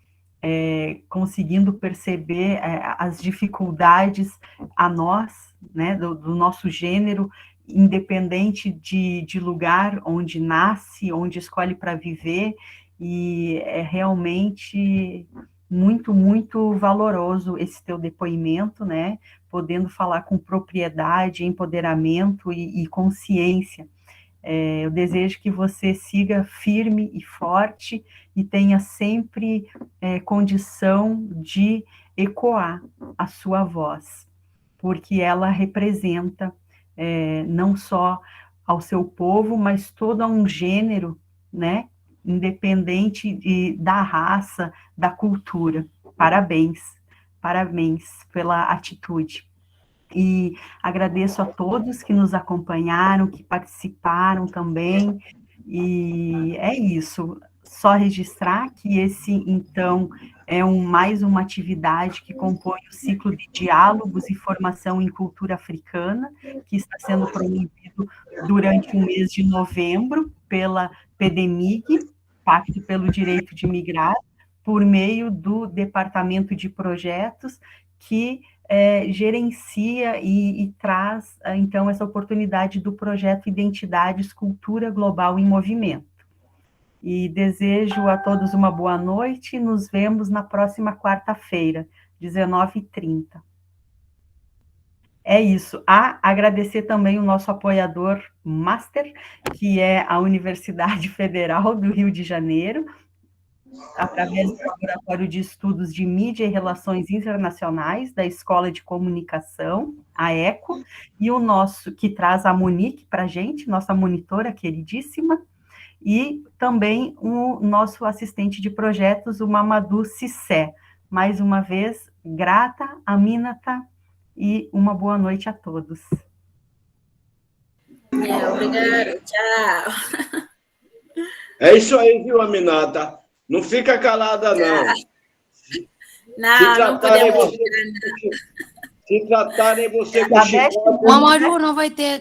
conseguindo perceber as dificuldades a nós, né, do nosso gênero, independente de lugar onde nasce, onde escolhe para viver, e é realmente muito, muito valoroso esse teu depoimento, né, podendo falar com propriedade, empoderamento e consciência. Eu desejo que você siga firme e forte e tenha sempre condição de ecoar a sua voz, porque ela representa não só ao seu povo, mas todo um gênero, né, independente da raça, da cultura. Parabéns, parabéns pela atitude. E agradeço a todos que nos acompanharam, que participaram também, e é isso. Só registrar que esse, então, é mais uma atividade que compõe o ciclo de diálogos e formação em cultura africana, que está sendo promovido durante o mês de novembro pela PDMIG, Pacto pelo Direito de Migrar, por meio do Departamento de Projetos, que gerencia e traz, então, essa oportunidade do projeto Identidades, Cultura Global em Movimento. E desejo a todos uma boa noite e nos vemos na próxima quarta-feira, 19h30. É isso. Agradecer também o nosso apoiador Master, que é a Universidade Federal do Rio de Janeiro, através do Laboratório de Estudos de Mídia e Relações Internacionais da Escola de Comunicação, a ECO, e o nosso, que traz a Monique para a gente, nossa monitora queridíssima, e também o nosso assistente de projetos, o Mamadou Cissé. Mais uma vez, grata, Aminata, e uma boa noite a todos. Obrigada, tchau. É isso aí, viu, Aminata? Não fica calada, não. Não podemos. Se tratarem você com Mamadou não vai ter